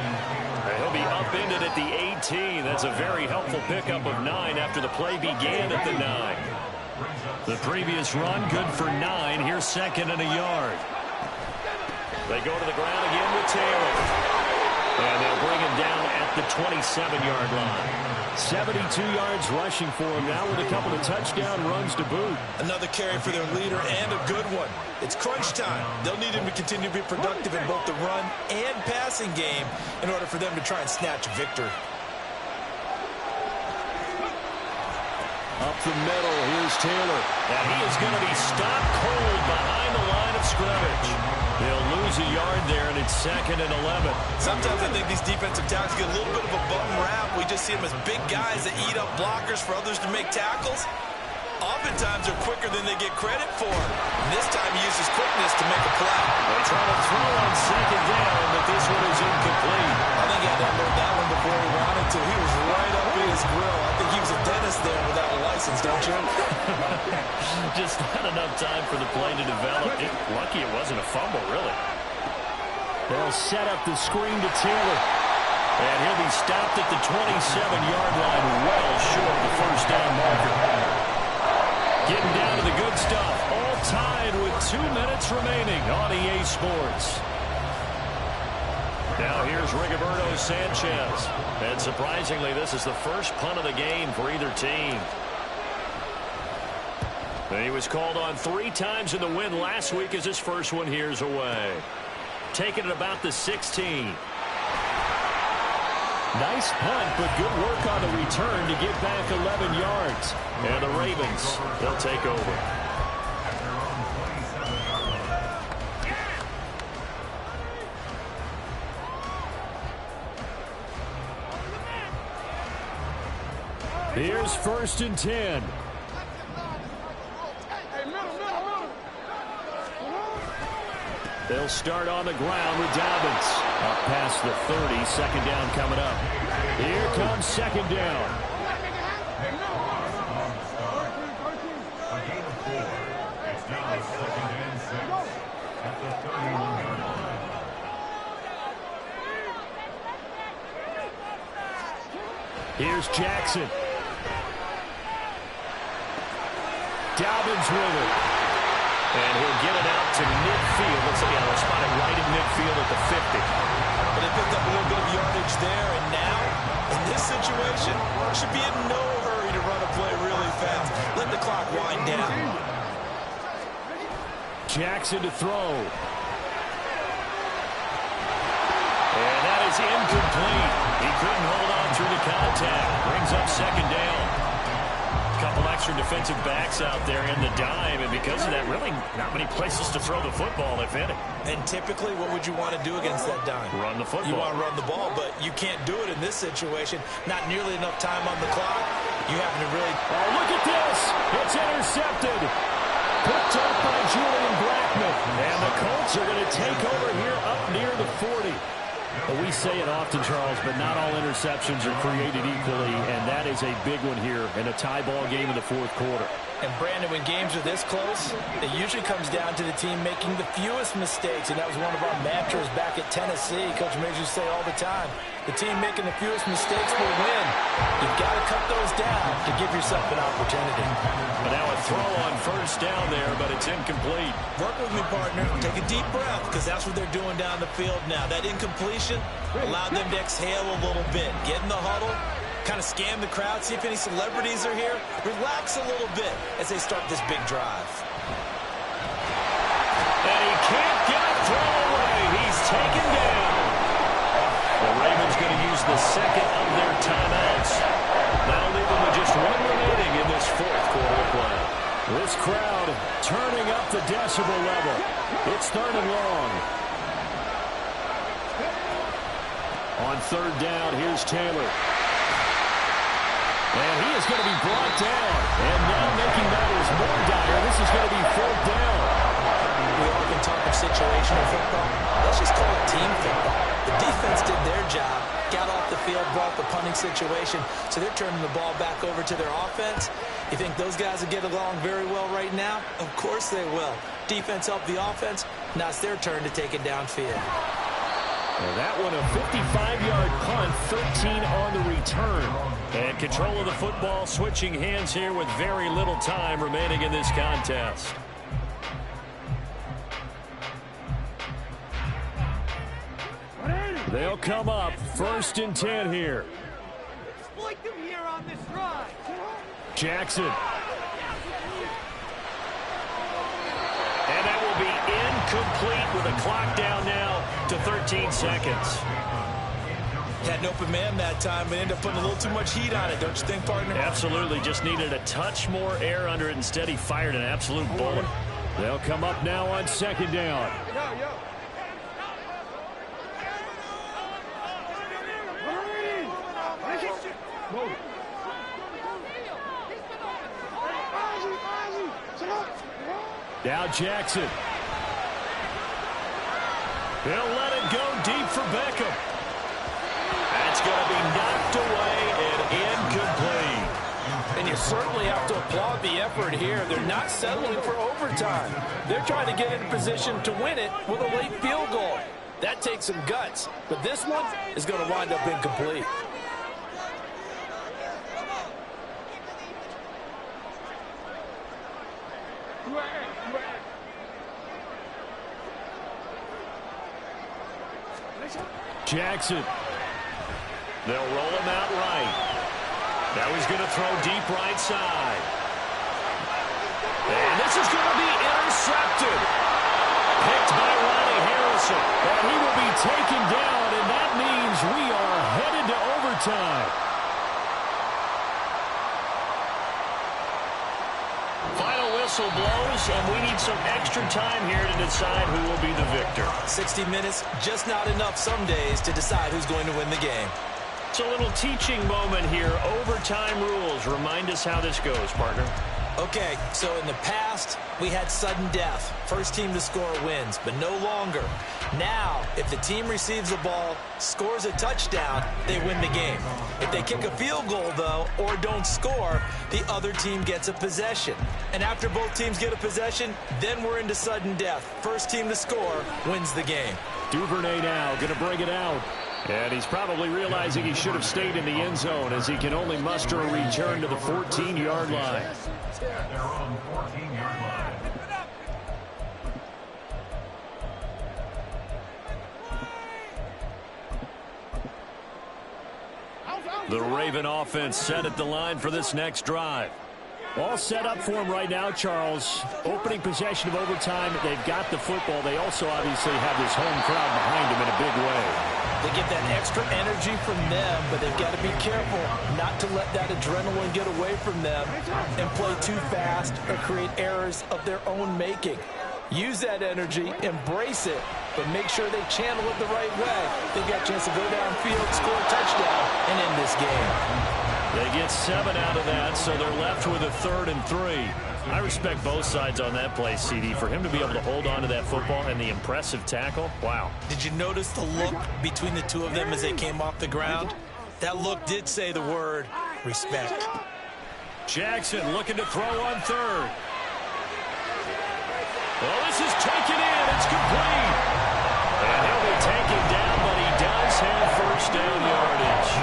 He'll be upended at the 18. That's a very helpful pickup of 9 after the play began at the 9. The previous run, good for 9. Here's second and a yard. They go to the ground again with Taylor. And they'll bring him down at the 27-yard line. 72 yards rushing for him now with a couple of touchdown runs to boot. Another carry for their leader and a good one. It's crunch time. They'll need him to continue to be productive in both the run and passing game in order for them to try and snatch a victory. Up the middle, here's Taylor. And he is going to be stopped cold behind the line of scrimmage. They'll lose a yard there, and it's second and 11. Sometimes I think these defensive tackles get a little bit of a bum rap. We just see them as big guys that eat up blockers for others to make tackles. Oftentimes they're quicker than they get credit for. And this time he uses quickness to make a play. They try to throw on second down, but this one is incomplete. I think he had to unload that one before he wanted to. He was right up in his grill. I think he was a dentist there without a license, don't you? Just not enough time for the play to develop. Lucky it wasn't a fumble, really. They'll set up the screen to Taylor. And he'll be stopped at the 27-yard line, well short of the first down marker. Getting down to the good stuff. All tied with 2 minutes remaining on EA Sports. Now here's Rigoberto Sanchez. And surprisingly, this is the first punt of the game for either team. And he was called on 3 times in the win last week as his first one here's away. Taking it about the 16. Nice punt, but good work on the return to get back 11 yards. And the Ravens, they'll take over. Here's first and 10. They'll start on the ground with Dobbins. Up past the 30, second down coming up. Here comes second down. Here's Jackson. Dobbins with it. And he'll get it out to midfield. Looks like they'll spot it right in midfield at the 50. But they picked up a little bit of yardage there, and now, in this situation, should be in no hurry to run a play really fast. Let the clock wind down. Jackson to throw. And that is incomplete. He couldn't hold on through the contact. Brings up second down. Couple extra defensive backs out there in the dime, and because of that, really not many places to throw the football, if any. And typically, what would you want to do against that dime? Run the football. You want to run the ball, but you can't do it in this situation. Not nearly enough time on the clock. You have to really... Oh, look at this! It's intercepted! Picked up by Julian Blackman. And the Colts are going to take over here up near the 40. Well, we say it often, Charles, but not all interceptions are created equally, and that is a big one here in a tie ball game in the fourth quarter. And, Brandon, when games are this close, it usually comes down to the team making the fewest mistakes, and that was one of our mantras back at Tennessee. Coach Major used to say all the time, the team making the fewest mistakes will win. You've got to cut those down to give yourself an opportunity. But now a throw on first down there, but it's incomplete. Work with me, partner. Take a deep breath, because that's what they're doing down the field now. That incompletion allowed them to exhale a little bit. Get in the huddle. Kind of scan the crowd, see if any celebrities are here. Relax a little bit as they start this big drive. And he can't get a throw away. He's taken down. The Ravens going to use the second of their timeouts. That'll leave them with just one remaining in this fourth quarter of play. This crowd turning up the decibel level. It's third and long. On third down, here's Taylor. And he is going to be brought down. And now making matters more dire, this is going to be fourth down. We often talk of situational football. Let's just call it team football. The defense did their job, got off the downfield, brought the punting situation, so they're turning the ball back over to their offense. You think those guys will get along very well right now? Of course they will. Defense helped the offense. Now it's their turn to take it downfield. Well, that one a 55-yard punt, 13 on the return. And control of the football switching hands here with very little time remaining in this contest. They'll come up 1st and 10 here. Exploit them here on this drive. Jackson. And that will be incomplete with a clock down now to 13 seconds. Had an open man that time, but ended up putting a little too much heat on it, don't you think, partner? Absolutely. Just needed a touch more air under it. Instead, he fired an absolute bullet. They'll come up now on 2nd down. Now Jackson. He'll let it go deep for Beckham. That's going to be knocked away and incomplete. And you certainly have to applaud the effort here. They're not settling for overtime. They're trying to get in position to win it with a late field goal. That takes some guts. But this one is going to wind up incomplete. Jackson. They'll roll him out right. Now he's going to throw deep right side. And this is going to be intercepted. Picked by Ronnie Harrison. And he will be taken down, and that means we are headed to overtime. Final whistle blows, and we need some extra time here to decide who will be the victor. 60 minutes, just not enough some days to decide who's going to win the game. It's a little teaching moment here. Overtime rules. Remind us how this goes, partner. Okay, so in the past, we had sudden death. First team to score wins, but no longer. Now, if the team receives the ball, scores a touchdown, they win the game. If they kick a field goal, though, or don't score, the other team gets a possession. And after both teams get a possession, then we're into sudden death. First team to score wins the game. Duvernay now going to bring it out. And he's probably realizing he should have stayed in the end zone as he can only muster a return to the 14-yard line. The Raven offense set at the line for this next drive. All set up for him right now, Charles. Opening possession of overtime. They've got the football. They also obviously have this home crowd behind them in a big way. They get that extra energy from them, but they've got to be careful not to let that adrenaline get away from them and play too fast or create errors of their own making. Use that energy, embrace it, but make sure they channel it the right way. They've got a chance to go downfield, score a touchdown, and end this game. They get 7 out of that, so they're left with a 3rd and 3. I respect both sides on that play, CD. For him to be able to hold on to that football and the impressive tackle, wow. Did you notice the look between the two of them as they came off the ground? That look did say the word respect. Jackson looking to throw on 3rd. Well, this is taken in. It's complete. And he'll be taken down, but he does have first down yardage.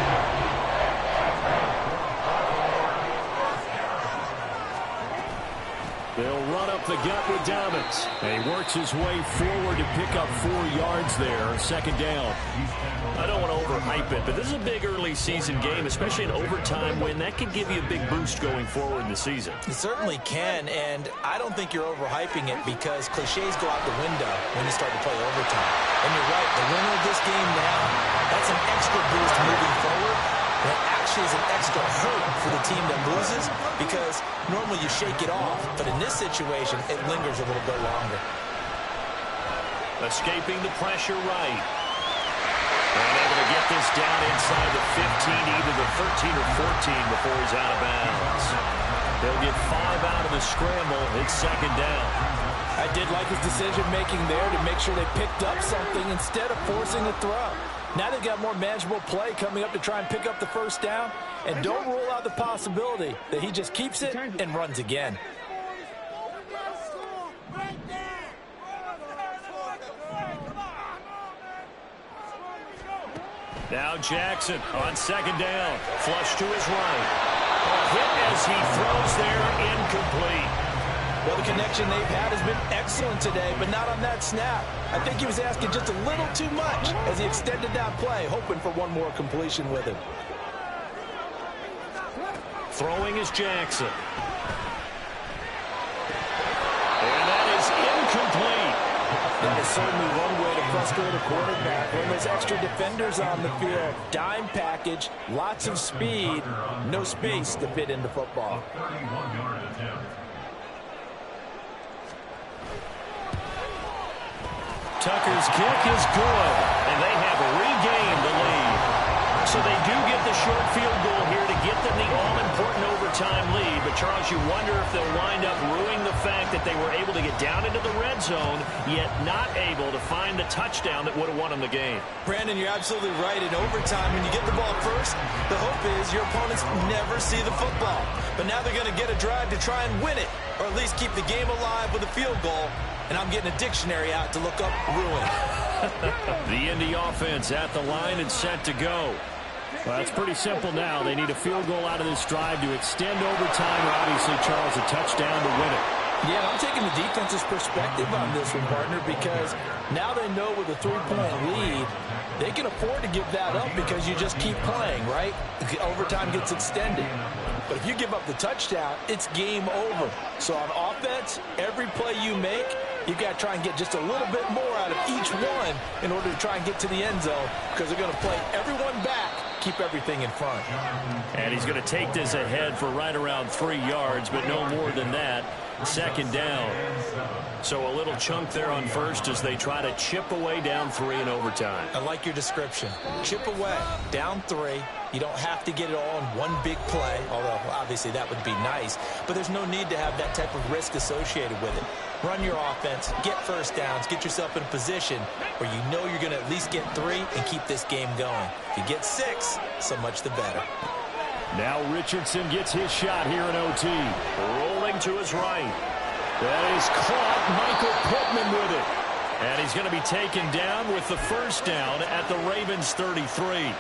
They'll run up the gut with Dobbins. And he works his way forward to pick up 4 yards there on 2nd down. I don't want to overhype it, but this is a big early season game, especially an overtime win. That could give you a big boost going forward in the season. It certainly can, and I don't think you're overhyping it because cliches go out the window when you start to play overtime. And you're right, the winner of this game now, that's an extra boost moving forward. And it actually is an extra hurt for the team that loses because normally you shake it off, but in this situation, it lingers a little bit longer. Escaping the pressure right. And able to get this down inside the 15, either the 13 or 14 before he's out of bounds. They'll get 5 out of the scramble. It's 2nd down. I did like his decision-making there to make sure they picked up something instead of forcing a throw. Now they've got more manageable play coming up to try and pick up the first down. And don't rule out the possibility that he just keeps it and runs again. Now Jackson on second down. Flush to his right. A hit as he throws there, incomplete. Well, the connection they've had has been excellent today, but not on that snap. I think he was asking just a little too much as he extended that play, hoping for one more completion with him. Throwing is Jackson. And that is incomplete. That is certainly one way to frustrate a quarterback. When there's extra defenders on the field, dime package, lots of speed, no space to fit into football. Tucker's kick is good, and they have regained the lead. So they do get the short field goal here to get them the all-important overtime lead. But, Charles, you wonder if they'll wind up ruining the fact that they were able to get down into the red zone, yet not able to find the touchdown that would have won them the game. Brandon, you're absolutely right. In overtime, when you get the ball first, the hope is your opponents never see the football. But now they're going to get a drive to try and win it, or at least keep the game alive with a field goal. And I'm getting a dictionary out to look up ruin. The Indy offense at the line and set to go. Well, it's pretty simple now. They need a field goal out of this drive to extend overtime, or obviously, Charles, a touchdown to win it. Yeah, I'm taking the defense's perspective on this one, partner, because now they know with a 3-point lead, they can afford to give that up because you just keep playing, right? Overtime gets extended. But if you give up the touchdown, it's game over. So on offense, every play you make, you've got to try and get just a little bit more out of each one in order to try and get to the end zone, because they're going to play everyone back, keep everything in front. And he's going to take this ahead for right around 3 yards, but no more than that. Second down. So a little chunk there on first as they try to chip away down 3 in overtime. I like your description. Chip away, down 3. You don't have to get it all in one big play, although obviously that would be nice. But there's no need to have that type of risk associated with it. Run your offense, get first downs, get yourself in a position where you know you're going to at least get 3 and keep this game going. If you get 6, so much the better. Now Richardson gets his shot here in OT. Rolling to his right. That is caught. Michael Pittman with it. And he's going to be taken down with the first down at the Ravens 33.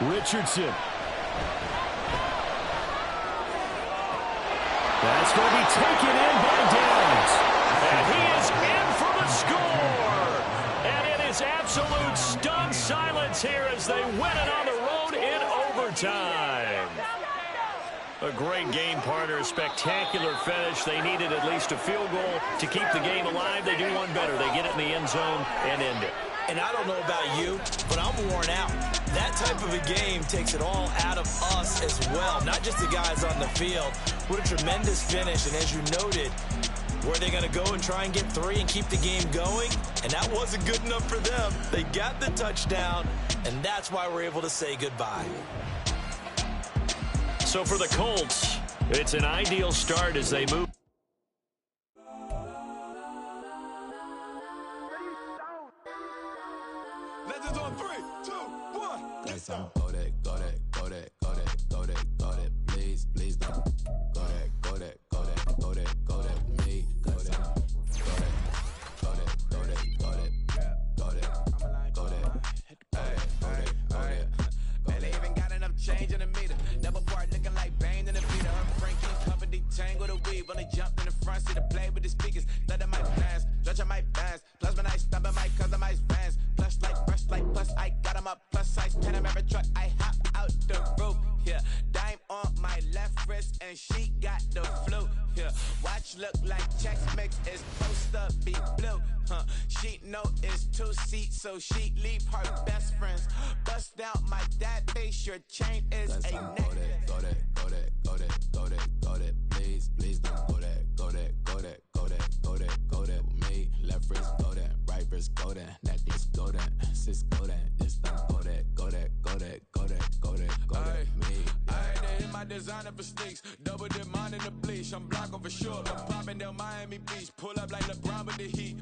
Richardson. That's going to be taken in by Downs. And he is in for the score. And it is absolute stunned silence here as they win it on the road in overtime. A great game, partner. A spectacular finish. They needed at least a field goal to keep the game alive. They do one better. They get it in the end zone and end it. And I don't know about you, but I'm worn out. That type of a game takes it all out of us as well, not just the guys on the field. What a tremendous finish, and as you noted, were they going to go and try and get 3 and keep the game going? And that wasn't good enough for them. They got the touchdown, and that's why we're able to say goodbye. So for the Colts, it's an ideal start as they move. Legends on 3, 2, 1. Let's go. Go that, go that, go that, go that, go that, go that. Please, please don't. Go that, go that, go that, go that, go that. Me, go that, go that, go that, go that, go that, go that, go that. Hey, Man, they even got enough change in the meter. Never part looking like Bane in the beater. Her Frankie covered the tangle the weave. When they jumped in the front seat to play with the speakers. Let them might dance, judge I might dance. Plus when I stop at my cousin my vans. Plus like brush like plus I got him up plus size Panamera truck. I hop out the roof. Yeah, dime on my left wrist and she got the flu. Yeah, watch look like Chex Mix is supposed to be blue. She know it's 2 seats, so she leave her best friends. Bust out my dad face, your chain is a neck. Go that, go that, go that, go that, go that. Please, please don't go that, go that, go that, go that, go that, go that. Me, left wrist, go that, right wrist, go that, necklace, go that, sis, go that, it's done, go that, go that, go that, go that, go that, go that. Me, They hit my designer for sneaks. Double dip mine in the bleach. I'm blocking for sure. I'm popping down Miami Beach. Pull up like LeBron with the heat.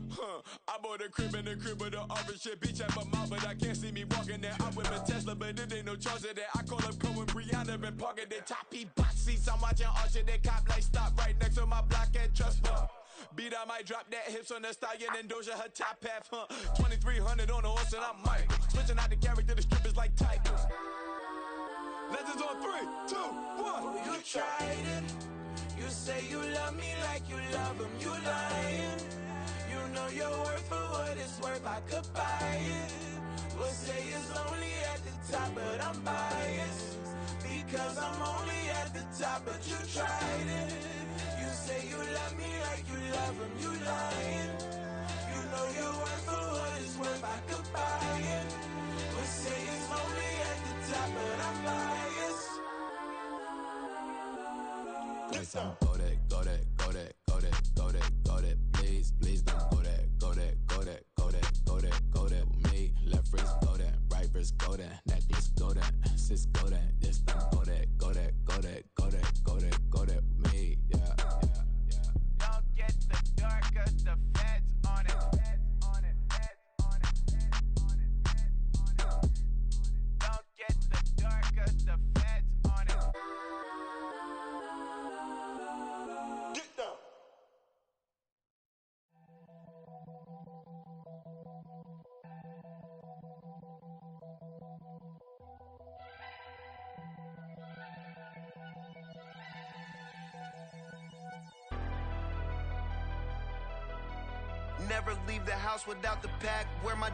I bought a crib in the crib with the office shit. Bitch at my mouth, but I can't see me walking there. I'm with a Tesla, but it ain't no charge of that. I call up Cohen, Brianna, been parking the top box seats. I'm watching Archer, they cop like stop right next to my block and trust me. Beat, I might drop that hips on the stallion and Doja her top half, 2300 on the horse and I'm Michael. Switching out the character, the strippers like Tigers. Legends on 3, 2, 1. Oh, you tried it. You say you love me like you love him. You lying. You know your worth for what it's worth. I could buy it. We'll say it's only at the top, but I'm biased. Because I'm only at the top, but you tried it. You say you love me like you love him. You lying. You know your worth for what it's worth. I could buy it. We'll say it's only at the top, but I'm biased. Go that, go that, go that, go that, go that, go that. Please, please don't go that, go that, go that, go that, go that, go that with me. Left wrist go that, right wrist go that, necklace go that, sis go that, this don't go that, go that, go that, go that, go that, go that with me. Yeah, yeah, yeah. Don't get the dark, cause the feds on it. Don't get the dark, cause the feds on it. Get down. Never leave the house without the pack. Where my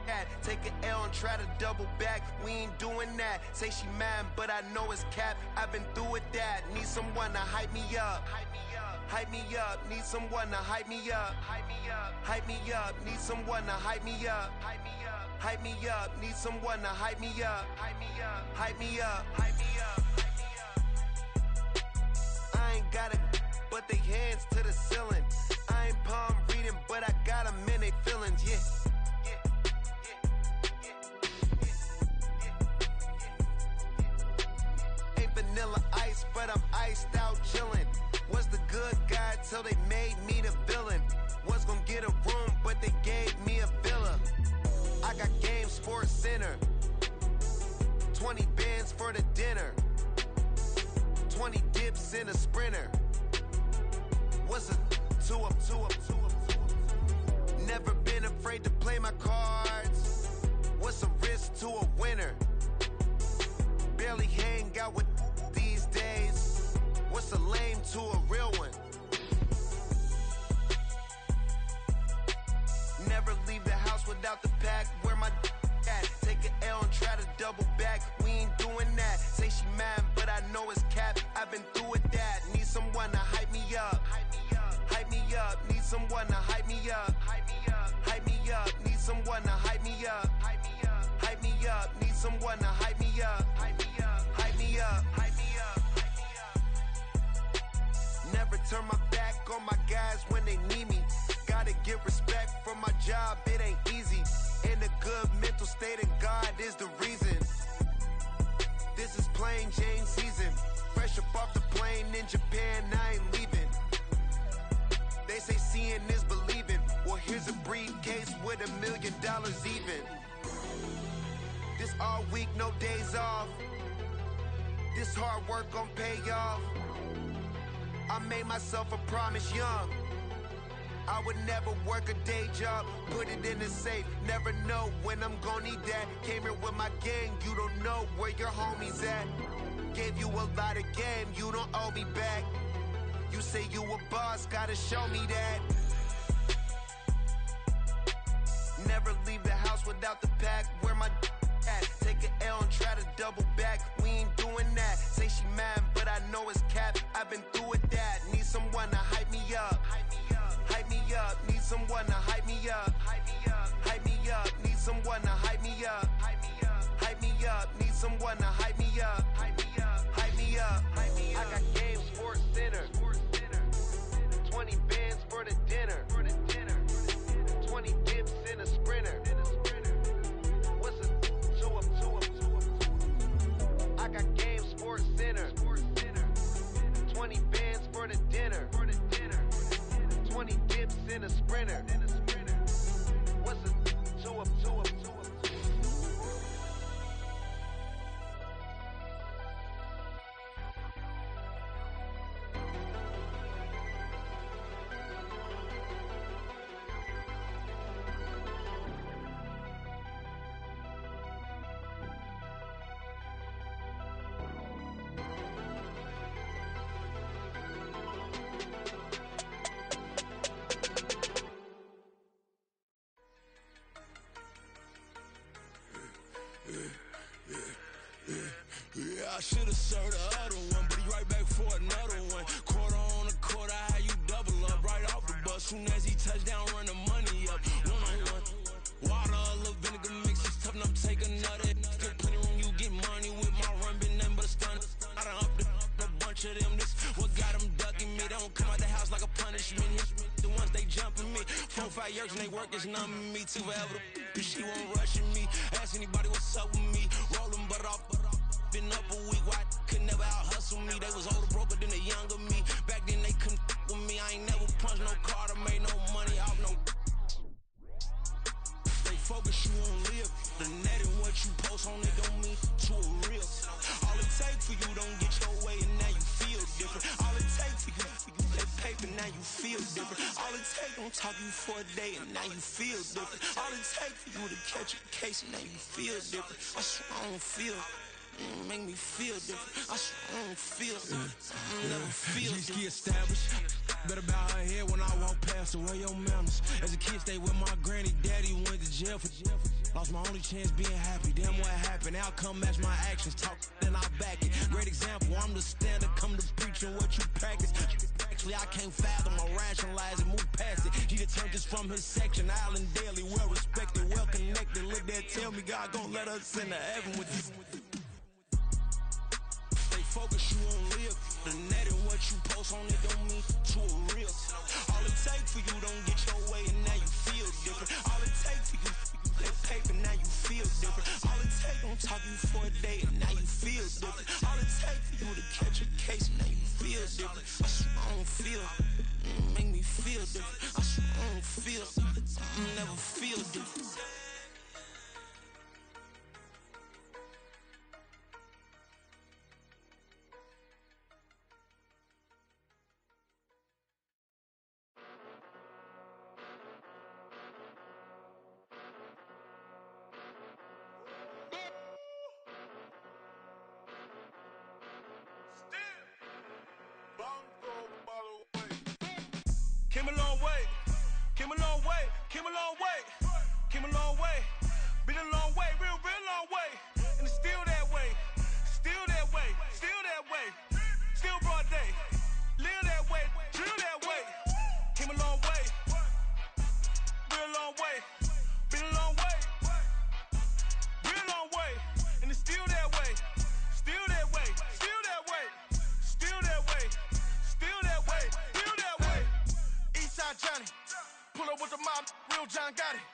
at? Take an L and try to double back. We ain't doing that. Say she mad, but I know it's cap. I've been through with that. Need someone to hype me up. Hype me up. Hype me up. Need someone to hype me up. Hype me up. Hype me up. Need someone to hype me up. Hype me up. Hype me up. Need someone to hype me up. Hype me up. Hype me up. Hype me up. I ain't got it, but they hands to the ceiling. I ain't palm reading, but I got them in they feelings, yeah. Ain't vanilla ice, but I'm iced out chillin'. Was the good guy till they made me the villain. Was gonna get a room, but they gave me a villa. I got Game Sports Center. 20 bands for the dinner. 20 dips in a sprinter. What's a two up? Never been afraid to play my cards. What's a risk to a winner? Barely hang out with these days. What's a lame to a real one? Never leave the house without the pack. Where my at? Take an L and try to double back. We ain't doing that. Say she mad, but I know it's cap. I've been through with that. Need someone to hype me up. Hype me up. Hype me up. Need someone to hype me up. Hype me up. Hype me up. Need someone to hype me up. Hype me up. Hype me up. Need someone to hype me up. Hype me up. Hype me up. Hype me up. Hype me up. Never turn my back on my guys when they need me. Gotta get respect for my job, it ain't easy. In a good mental state and God is the reason. This is plain Jane season. Fresh up off the plane in Japan, I ain't leaving. They say seeing is believing. Well, here's a briefcase with $1 million even. This all week, no days off. This hard work gon' pay off. I made myself a promise young. I would never work a day job, put it in the safe. Never know when I'm gonna need that. Came here with my gang, you don't know where your homies at. Gave you a lot of game, you don't owe me back. You say you a boss, gotta show me that. Never leave the house without the pack. Where my at? Take an L and try to double back. We ain't doing that. Say she mad, but I know it's cap. I've been through with that. Need someone to hype me up. Hype me up. Hype me up. Need someone to hype me up. Hype me up. Hype me up. Need someone to hype me up. Hype me up. Hype me up. Need someone to hype me up. Hype me up. Hype me up. Hype me up. I got Game Sports Center. 20 bands for the dinner. 20 dips in a sprinter. What's a two up? I got Game Sports Center. should've served the other one, but he right back for another one. Quarter on a quarter, how you double up right off the bus. Soon as he touch down, run the money up. One-on-one. Water, a little vinegar mix, it's tough enough to take another. Still plenty room, you get money with my run, been nothing but a stun. I done upped a bunch of them, this what got them ducking me. They don't come out the house like a punishment. The ones they jumping me. 4 or 5 years and they work is numbing me. Too forever, she won't rushing me. Ask anybody what's up with me. Rolling butt off. Been up a week, why could never out hustle me? They was older, broker than the younger me. Back then they couldn't with me. I ain't never punched no card or made no money off no. Stay focused, you won't live. The net and what you post on it don't mean to a real. All it takes for you don't get your way and now you feel different. All it takes for you that paper, now you feel different. All it takes don't talk you for a day and now you feel different. All it takes for you to catch a case and now you feel different. I swear I don't feel. Make me feel different. I swear I don't feel. I never feel different. G-ski established. Better bow her head when I walk past her. Where your manners? As a kid, stayed with my granny. Daddy went to jail for jail. Lost my only chance being happy. Damn what happened. Outcome match my actions. Talk then I back it. Great example. I'm the standard. Come to preaching what you practice. Actually, I can't fathom or rationalize and move past it. He turned this from his section. Island Daily. Well respected. Well connected. Look there. Tell me God gon' let us into heaven with you. Focus, you won't live. The net and what you post on it don't mean to a real. All it takes for you don't get your way and now you feel different. All it takes for you that paper, now you feel different. All it takes don't talk you for a day and now you feel different. All it takes for you to catch a case and now you feel different. I swear I don't feel. Make me feel different. I swear I don't feel. I never feel different. Came a long way, came a long way, came a long way, came a long way, been a long way, real long way, and it's still that way, still that way, still that way, still broad day, live that way, drill that way, came a long way, real long way, been a long way, real long way, and it's still that way, still that way, still that way, still that way, still that way, still that way. Eastside Johnny, pull up with the mob, real John got it.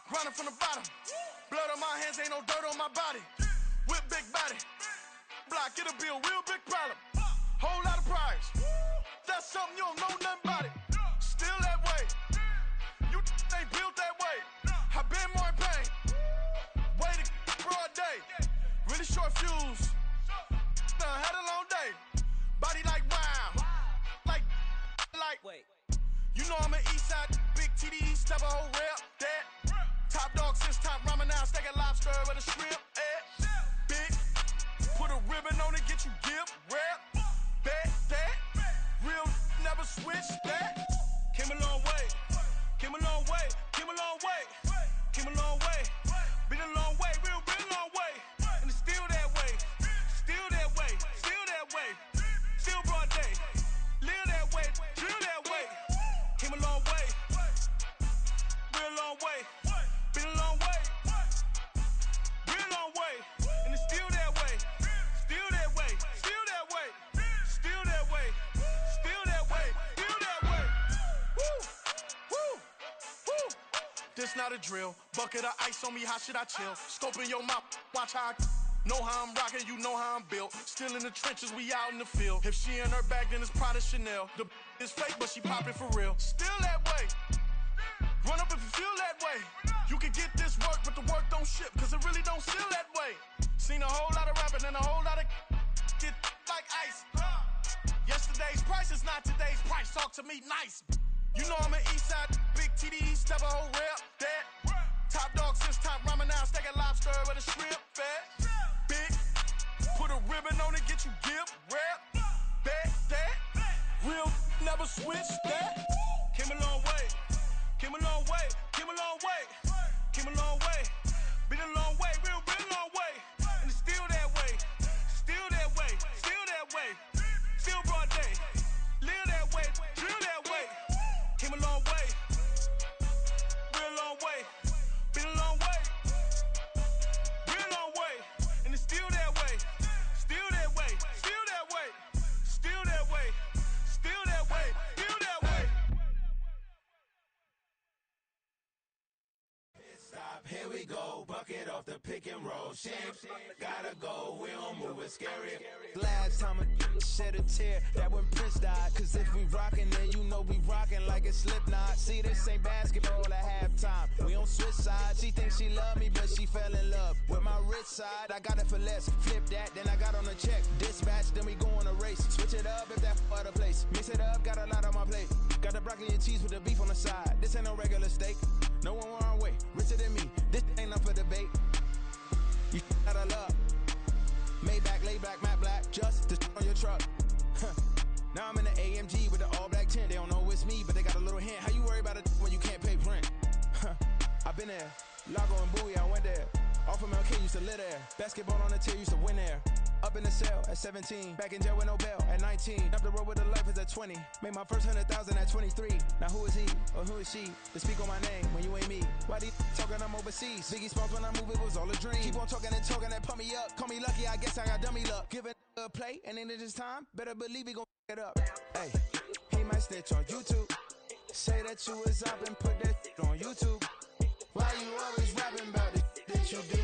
Grinding from the bottom, blood on my hands, ain't no dirt on my body. Whip big body, block, get a bill, real big problem. Whole lot of priors, that's something you don't know nothing about it. Still that way, you ain't built that way. I been more in pain, way to broad day. Really short fuse, done had a long day. Body like wow, like. Wait. You know I'm an Eastside, big TDE, step a whole rep, that. Top dog since top ramen now, stack a lobster with a shrimp, big, put a ribbon on it, get you gift, rep, bet, that. Real never switch, that. Came a long way, came a long way, came a long way, came a long way. Been a long way, real long way. And it's still that way, still that way, still that way. Still broad day, live that way, drill that way. Came a long way, real long way, been a long way, real long way, and it's still that way, still that way, still that way, still that way, still that way, still that way. Woo, woo, woo. This not a drill, bucket of ice on me, how should I chill? Scope in your mouth, watch how I know how I'm rocking, you know how I'm built. Still in the trenches, we out in the field. If she in her bag, then it's Prada Chanel. The is fake, but she poppin' for real. Still that way. Run up if you feel that way. You can get this work, but the work don't ship, cause it really don't feel that way. Seen a whole lot of rapping and a whole lot of get like ice. Yesterday's price is not today's price. Talk to me nice. You know I'm an Eastside, big TDE, step a whole rep, that. Top dog since top ramen now, stack a lobster with a shrimp, fat. Big, put a ribbon on it, get you gift, rep, bet, that. Real never switch, that. Came a long way, came a long way, came a long way, came a long way. Been a long way, real long way. And it's still that way, still that way, Knock it off the pick and roll. Shit, gotta go, we don't move it scary. Last time a shed a tear, that when Prince died. Cause if we rockin', then you know we rockin' like it's Slipknot. See, this ain't basketball at halftime. We don't switch sides. She thinks she love me, but she fell in love with my rich side. I got it for less. Flip that, then I got on a check. Dispatch, then we go on a race. Switch it up if that other place. Mix it up, got a lot on my plate. Got the broccoli and cheese with the beef on the side. This ain't no regular steak. No one wrong way. Richer than me. This ain't up for debate. You out of luck. Maybach, lay back, matte black. Just to on your truck. Now I'm in the AMG with the all black tint. They don't know it's me, but they got a little hint. How you worry about it when you can't pay rent? I been there. Lago and Bowie, I went there. Off of MLK, used to live there. Basketball on the tier, used to win there. Up in the cell at 17. Back in jail with no bail at 19. Up the road with the life is at 20. Made my first 100,000 at 23. Now who is he or who is she to speak on my name when you ain't me? Why these talking I'm overseas? Biggie Smalls when I move, it was all a dream. Keep on talking and pump me up. Call me lucky, I guess I got dummy luck. Give it a play and then this time, better believe he gon' it up. Hey, he might snitch on YouTube. Say that you was up and put that on YouTube. Why you always rapping about it that you do?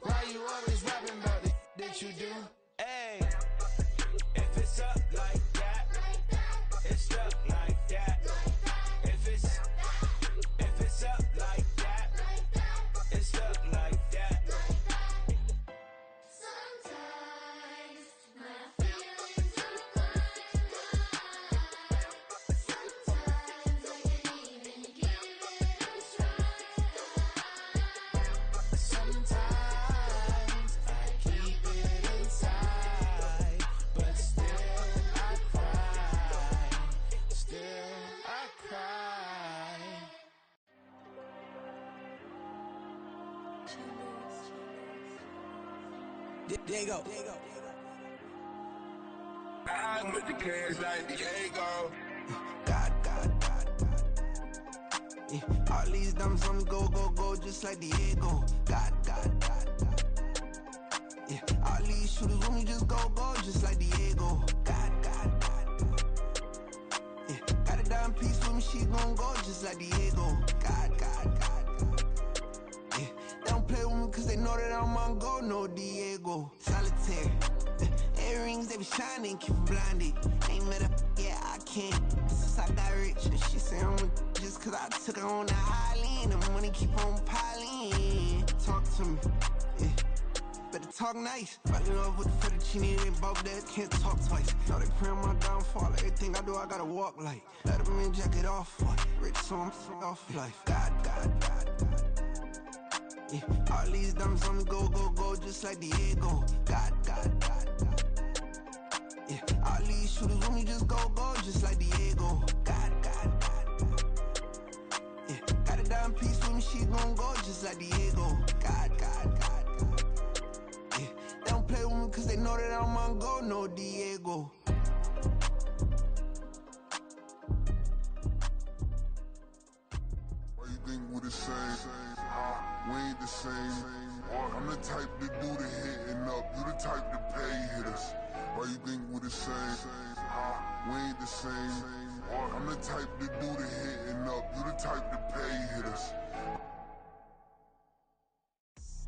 Why you always rapping about it that you do? Hey, if it's up like that, it's stuck like that. If it's up like that, it's stuck like that. Sometimes my feelings are blind. Sometimes I can't even give it a try. Sometimes I keep it inside, but still I cry. Still I cry. There you go. I'm with the cash like Diego. God. Yeah, all these dumps on me go, just like Diego. God. Yeah, all these shooters on me just go, just like Diego. God. Yeah, got a dime piece with me, she gon' go just like Diego. God. Yeah, they don't play with me cause they know that I'm on go, no Diego. Solitaire. Earrings, they be shining, keep blinded. Ain't met up, yeah, I can't. Since I got rich, and she say I'm a just cause I took her on the island. The money keep on piling. Talk to me, yeah. Better talk nice. Fucking up with the fettuccine and both that can't talk twice. Know they praying my downfall. Everything I do, I gotta walk like. Let them in, jacket off. Rich, so I'm off life. God. Yeah, all these dumps on me go, just like Diego. God. Yeah, all these shooters on me just go, just like Diego. God. Yeah, got a dime piece with me, she gon' go just like Diego. God. Yeah, they don't play with me cause they know that I'm on go, no Diego. Why you think we the same? We ain't the same. I'm the type to do the hitting up. You the type to pay hitters. Why you think we the same? We ain't the same. I'm the type to do the hitting up. You the type to pay hitters.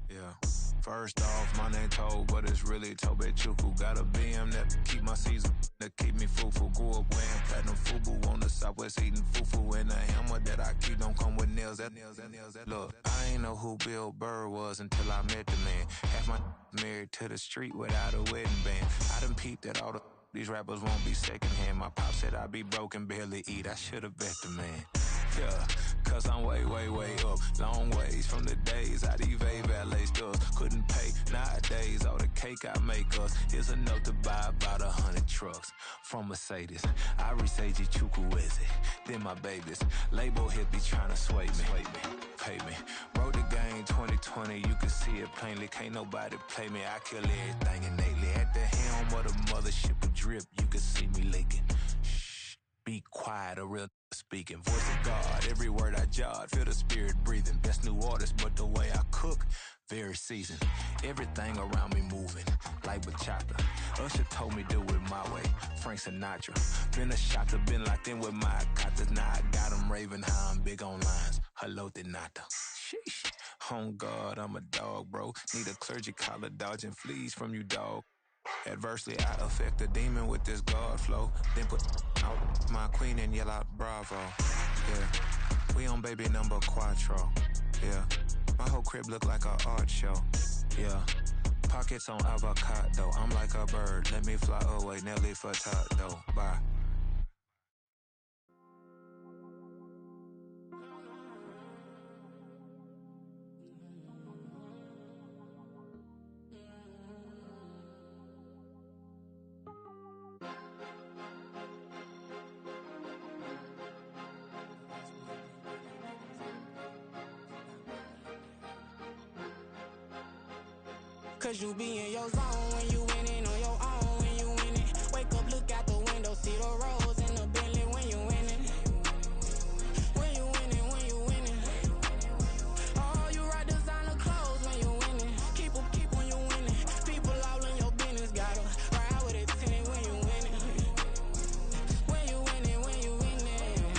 Yeah. First off, my name Toad, but it's really Tobe Chuku. Got a BM that keep my season, that keep me fufu. Grew up wearing platinum fubu on the southwest, eating fufu. And a hammer that I keep don't come with nails. Look, I ain't know who Bill Burr was until I met the man. Half my married to the street without a wedding band. I done peeped that all these rappers won't be secondhand. My pop said I'd be broken, barely eat. I should've bet the man. Yeah, cause I'm way up. Long ways from the days I'd evade valet stores. Couldn't pay nowadays. All the cake I make us is enough to buy about 100 trucks from Mercedes. I resage Chukwueze, then my babies. Label hit be trying to sway me. Pay me. Wrote the game 2020, you can see it plainly. Can't nobody play me. I kill everything innately. At the helm of the mothership with drip, you can see me leaking. Shh, be quiet. quiet, a real speaking. Voice of God, every word I jot, feel the spirit breathing. Best new artist, but the way I cook, very seasoned. Everything around me moving, like bachata. Usher told me do it my way, Frank Sinatra. Been a shotter, been locked in with my cotters. Now I got them raving how I'm big on lines. Hello, de nata. Sheesh. On God, I'm a dog, bro. Need a clergy collar, dodging fleas from you, dog. Adversely, I affect the demon with this God flow. Then put out my queen and yell out bravo. Yeah, we on baby number quattro. Yeah, my whole crib look like a art show. Yeah, pockets on avocado. I'm like a bird. Let me fly away, Nelly Furtado. Bye. Cause you be in your zone when you winning on your own when you winning. Wake up, look out the window, see the rose in the Bentley when you winning. When you winning, when you winning. Oh, you rock designer clothes when you winning. Keep when you winning. People all in your business, gotta ride with it tinted when you winning. When you winning, when you winning.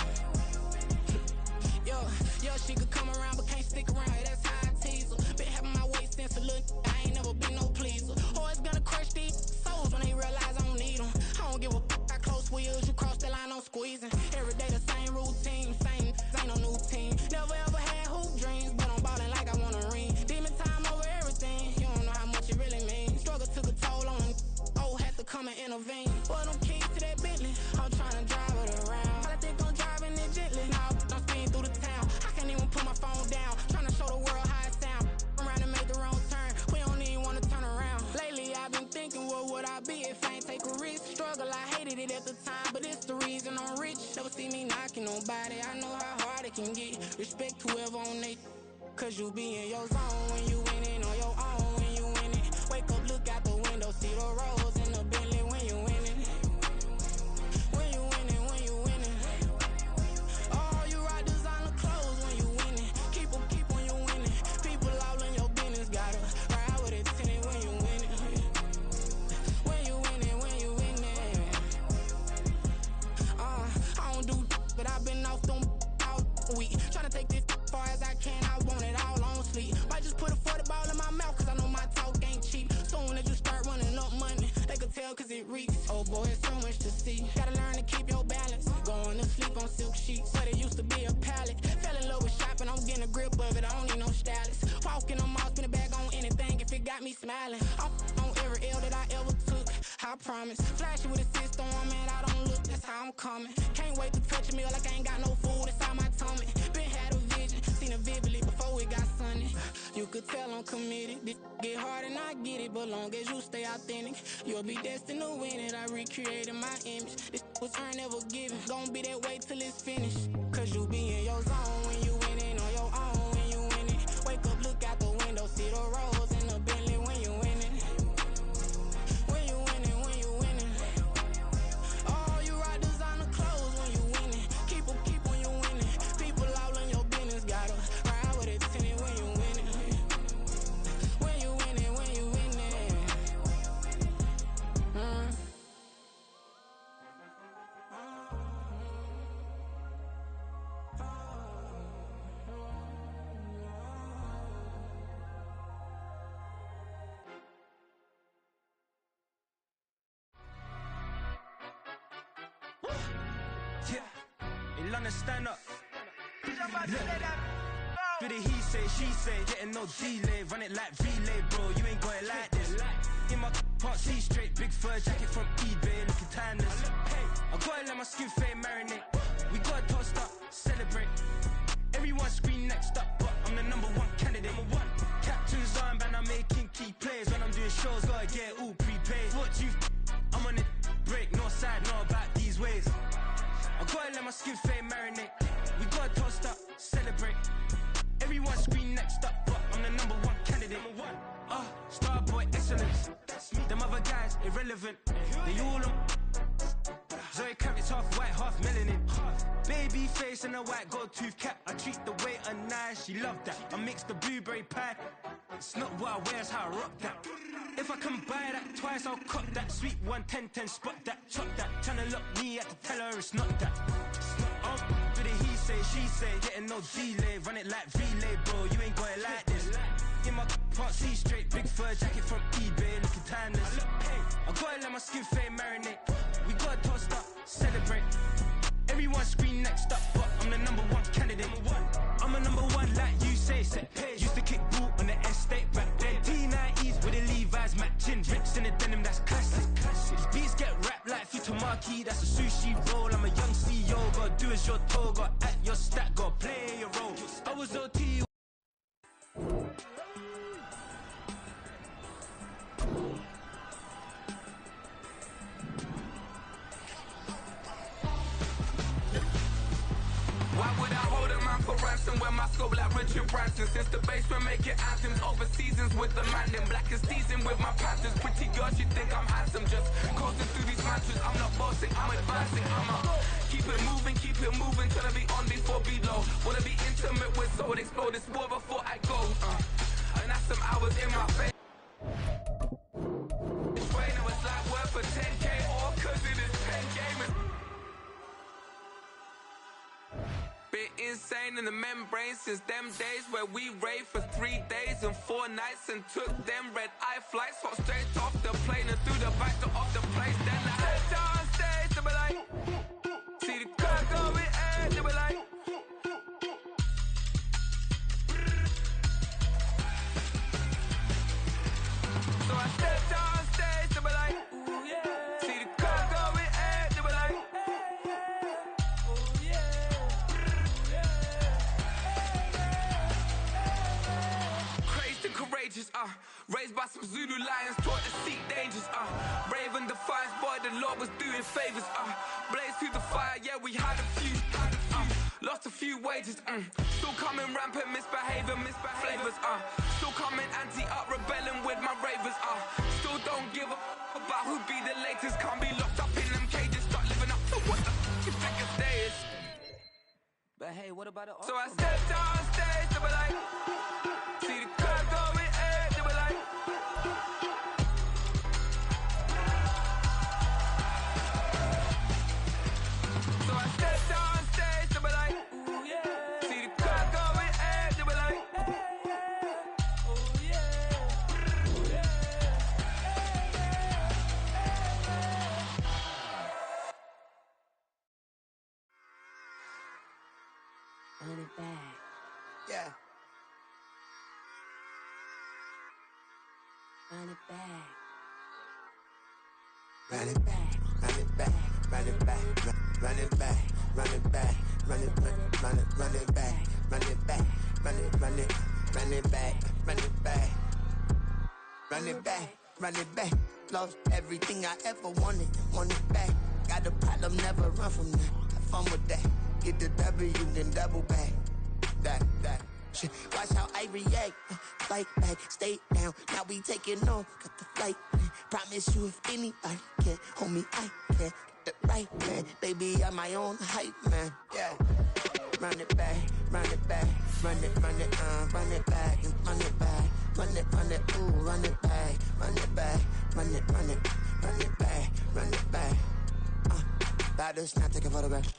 Yo, she could come around but can't stick around. That's how I tease her. Been having my waist since a little. I ain't never been no pleaser. Always gonna crush these souls when they realize I don't need them. I don't give a f*** how close wheels. You cross the line, I'm squeezing. Every day the same routine, same, ain't no new team. Never ever had hoop dreams, but I'm ballin' like I want a ring. Demon time over everything. You don't know how much it really means. Struggle took a toll on them. Oh, had to come and intervene. Well, them keys to that Bentley, I'm tryna drive it around. I think I'm driving it gently. Now I'm speeding through the town. I can't even put my phone down. Tryna show the world how it sound. Around and make the wrong turn. We don't even wanna turn around. Lately I've been thinking, what would I be if I ain't take a risk? Struggle, I hated it at the time, but it's the reason I'm rich. Never see me knocking nobody. I know how hard it can get. Respect whoever on they. Cause you be in your zone when you winning on your own when you winning. Wake up, look out the window, see the rose in the Bentley when you winning. When you winning, when you winning. Oh, you rock designer clothes when you winning. Keep when you winning. People all in your business, gotta ride with it tinted when you winning. When you winning, when you winning. I don't do but I've been off them all week. Tryna take this far as I can, I want it all on sleep. Might just put a 40 ball in my mouth, cause I know my talk ain't cheap. Soon as you start running up money, they could tell cause it reeks. Oh boy, it's so much to see. Gotta learn to keep your balance. Going to sleep on silk sheets, but it used to be a pallet. Fell in love with shopping, I'm getting a grip of it, I don't need no stylist. Walking on mall, spin a bag on anything if it got me smiling. I'm on every L that I ever took, I promise. Flashing with a system, man, I don't look, that's how I'm coming. Can't wait to touch a meal like I ain't got no food inside my tummy. Been had a vision, seen it vividly before it got sunny. You could tell I'm committed. This get hard and I get it, but long as you stay authentic, you'll be destined to win it. I recreated my image. This was earned, never given. Gonna be that way till it's finished. Cause you be in your zone when you winning on your own when you winning. Wake up, look out the window, see the rose in the Bentley when you winning. When you winning, when you winning. Oh, you rock designer clothes when you winning. Keep when you winning. People all in your business, gotta ride with it tinted when you winning. When you winning, when you winning. Yeah, in London, stand up. Look. For the he say, she say, getting no delay. Run it like relay, bro, you ain't got it like this. In my can't see straight, big fur jacket from eBay, looking timeless. Hey, I gotta let my skin fade marinate. We gotta toast up, celebrate. Everyone scream next up, but I'm the number one candidate. Captain's armband, I'm making key plays. When I'm doing shows, gotta get all prepaid. What you I'm on it, break, no side, no about these ways. I gotta let my skin fade marinate. We gotta toast up, celebrate. Everyone scream next up, but I'm the number one candidate. Starboy excellence. Them other guys irrelevant. They all on Zoe Kravitz half white, half melanin. Baby face and a white gold tooth cap. I treat the waiter nice, she loved that. I mix the blueberry pie. It's not what I wear, it's how I rock that. If I can buy that twice, I'll cut that. Sweet 110, spot that, chop that. Tryna lock me, I have to tell her it's not that. Do the he say, she say, getting no delay. Run it like relay, bro, you ain't got it like this. In my part C straight, big fur jacket from eBay, looking timeless. I gotta let my skin fade marinate. We gotta toast up, celebrate. Everyone scream next up, but I'm the #1 candidate. I'm a #1 like you say, set page. Used to kick boot on the estate back then. T90s with the Levi's matching. Rips in the denim, that's classic. These beats get wrapped like Futamaki, that's a sushi roll. I'm a young CEO, gotta do as you're told. Gotta act your stat, gotta play your role. I was OT. Why would I hold a man for ransom when my scope like Richard Branson? Since the basement making anthems over seasons with the man in black is seasoned with my Panthers. Pretty girls, you think I'm handsome, just coasting through these mantras. I'm not bossing, I'm advancing. I'ma keep it moving, tryna be on before below. Wanna be intimate with soul, explore this war before I go. And that's some hours in my face. Train, it was like work for 10K, all cause it is 10 gamers. Been insane in the membrane since them days where we raved for 3 days and 4 nights and took them red eye flights. Hop straight off the plane and through the back door of the place. Then I stepped on stage to be like, see the crowd going air to be like. So I stepped on stage to be like, ooh yeah. See the crowd going air to be like, ooh yeah. Crazed and courageous, raised by some Zulu lions, taught to seek dangers, brave and defiant, boy, the Lord was doing favors, blaze through the fire, yeah, we had a few, lost a few wages, still coming rampant, misbehavior, flavors, still coming anti-up, rebelling with my ravers, still don't give a about who be the latest, can't be locked up in them cages, start living up to what the you think it is. But hey, what about it? So I stepped on stage to be like, see the crowd going air to be like. So I stepped on stage to be like, ooh yeah. See the crowd going air to be like, ooh yeah. Ooh yeah. Run it back. Yeah. Run it back. Run it back, run it back, run it back, run it back, run it back, run it back, run it back, run it back, run it back, run it back, run it back, run it back. Lost everything I ever wanted it back. Got a problem, never run from that. Have fun with that. Get the W, then double back. That shit. Watch how I react. Fight back, stay down. Now we taking off. Got the flight. Promise you, if anybody can hold me, I can. Get the right man. Baby, I'm my own hype man. Yeah. Run it back, run it back, run it back, and run it back, run it, ooh, run it back, run it back, run it back, run it back. About this, now take a photograph.